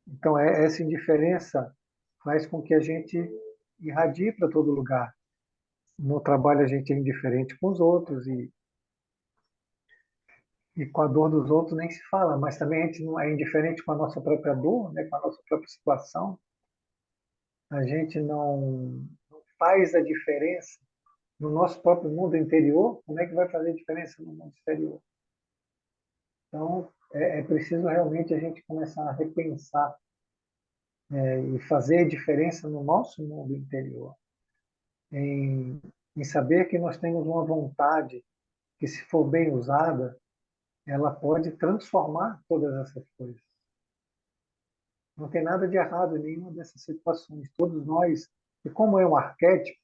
Então, essa indiferença faz com que a gente irradie para todo lugar. No trabalho, a gente é indiferente com os outros e com a dor dos outros nem se fala, mas também a gente não é indiferente com a nossa própria dor, né, com a nossa própria situação. A gente não faz a diferença no nosso próprio mundo interior. Como é que vai fazer diferença no mundo exterior? Então, é preciso realmente a gente começar a repensar e fazer diferença no nosso mundo interior, em saber que nós temos uma vontade que, se for bem usada, ela pode transformar todas essas coisas. Não tem nada de errado em nenhuma dessas situações. Todos nós, e como é um arquétipo,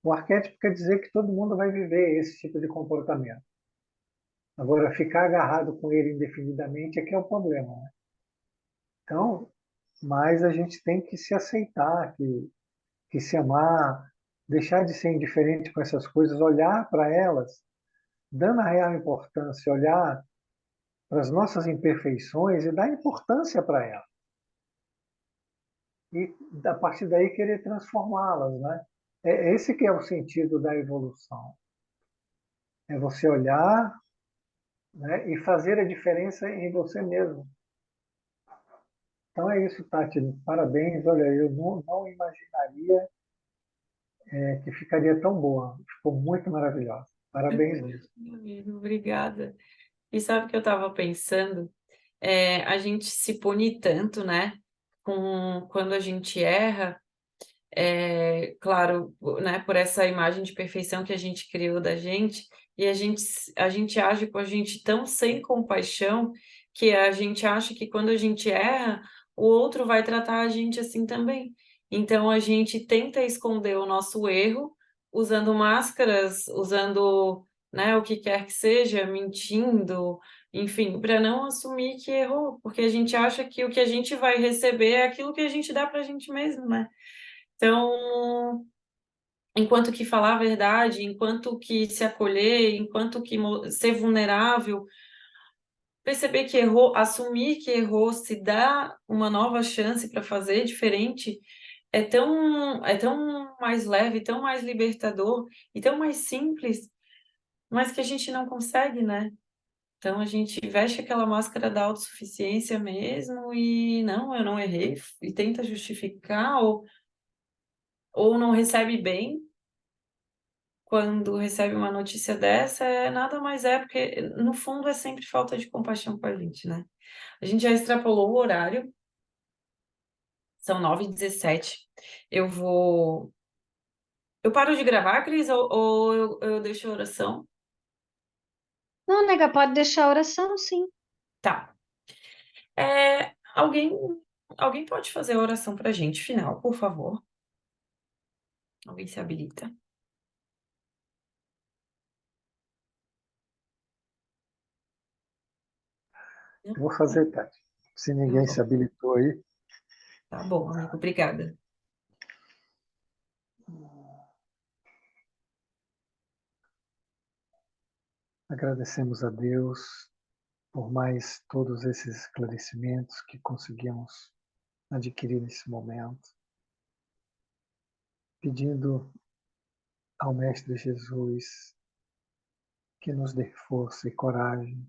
o arquétipo quer dizer que todo mundo vai viver esse tipo de comportamento. Agora, ficar agarrado com ele indefinidamente é que é o problema, né? Então, mas a gente tem que se aceitar, que se amar, deixar de ser indiferente com essas coisas, olhar para elas, dando a real importância, olhar para as nossas imperfeições e dar importância para elas. E, a partir daí, querer transformá-las, né? Esse que é o sentido da evolução. É você olhar, né, e fazer a diferença em você mesmo. Então é isso, Tati. Parabéns. Olha, eu não imaginaria que ficaria tão boa. Ficou muito maravilhosa. Parabéns mesmo. Amigo, obrigada. E sabe o que eu estava pensando? A gente se pune tanto, né? Quando a gente erra, claro, né, por essa imagem de perfeição que a gente criou da gente, e a gente age com a gente tão sem compaixão que a gente acha que quando a gente erra, o outro vai tratar a gente assim também. Então a gente tenta esconder o nosso erro usando máscaras, usando, né, o que quer que seja, mentindo, enfim, para não assumir que errou, porque a gente acha que o que a gente vai receber é aquilo que a gente dá para a gente mesmo, né? Então, enquanto que falar a verdade, enquanto que se acolher, enquanto que ser vulnerável, perceber que errou, assumir que errou, se dar uma nova chance para fazer diferente, é tão mais leve, tão mais libertador e tão mais simples, mas que a gente não consegue, né? Então a gente veste aquela máscara da autossuficiência mesmo e não, eu não errei, e tenta justificar ou não recebe bem quando recebe uma notícia dessa, nada mais é porque no fundo é sempre falta de compaixão com a gente, né? A gente já extrapolou o horário, são 9h17. Eu vou. Eu paro de gravar, Cris, ou eu deixo a oração? Não, nega, pode deixar a oração, sim. Tá. Alguém pode fazer a oração pra gente, final, por favor? Alguém se habilita? Eu vou fazer, Tati. Se ninguém se habilitou aí. Tá bom, amigo, obrigada. Agradecemos a Deus por mais todos esses esclarecimentos que conseguimos adquirir nesse momento, pedindo ao Mestre Jesus que nos dê força e coragem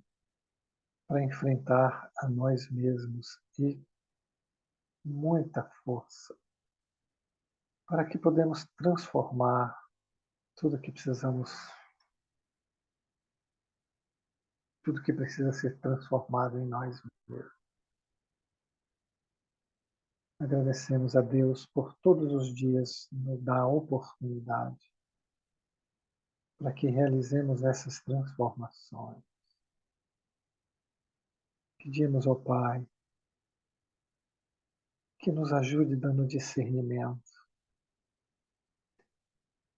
para enfrentar a nós mesmos e muita força para que podemos transformar tudo que precisamos, tudo que precisa ser transformado em nós mesmos. Agradecemos a Deus por todos os dias nos dar a oportunidade para que realizemos essas transformações. Pedimos ao Pai que nos ajude dando discernimento,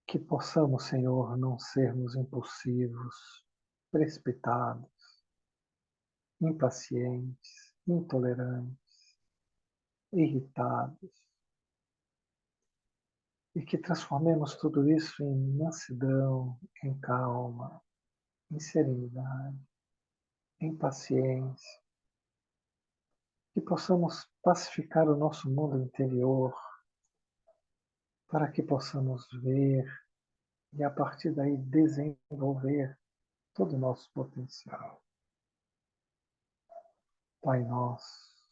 que possamos, Senhor, não sermos impulsivos, precipitados, impacientes, intolerantes, irritados, e que transformemos tudo isso em mansidão, em calma, em serenidade, em paciência, que possamos pacificar o nosso mundo interior, para que possamos ver e, a partir daí, desenvolver todo o nosso potencial. Pai nosso,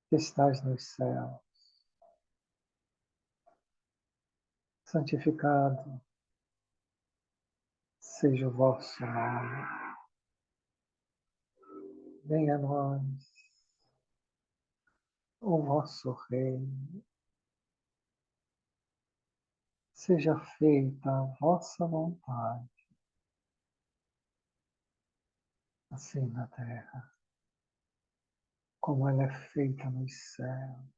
que estás nos céus, santificado seja o vosso nome. Venha a nós o vosso reino. Seja feita a vossa vontade, assim na terra, como ela é feita nos céus.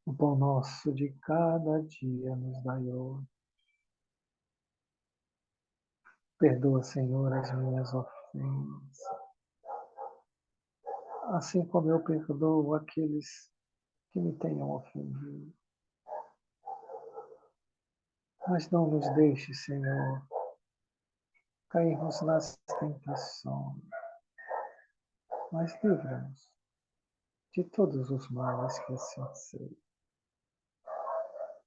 O pão nosso de cada dia nos dai hoje. Perdoa, Senhor, as minhas ofensas, assim como eu perdoo aqueles que me tenham ofendido. Mas não nos deixe, Senhor, cairmos nas tentações, mas livra-nos de todos os males que assim sejam.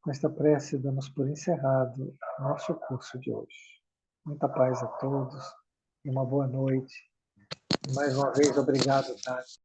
Com esta prece, damos por encerrado nosso curso de hoje. Muita paz a todos e uma boa noite. E mais uma vez, obrigado, Tati.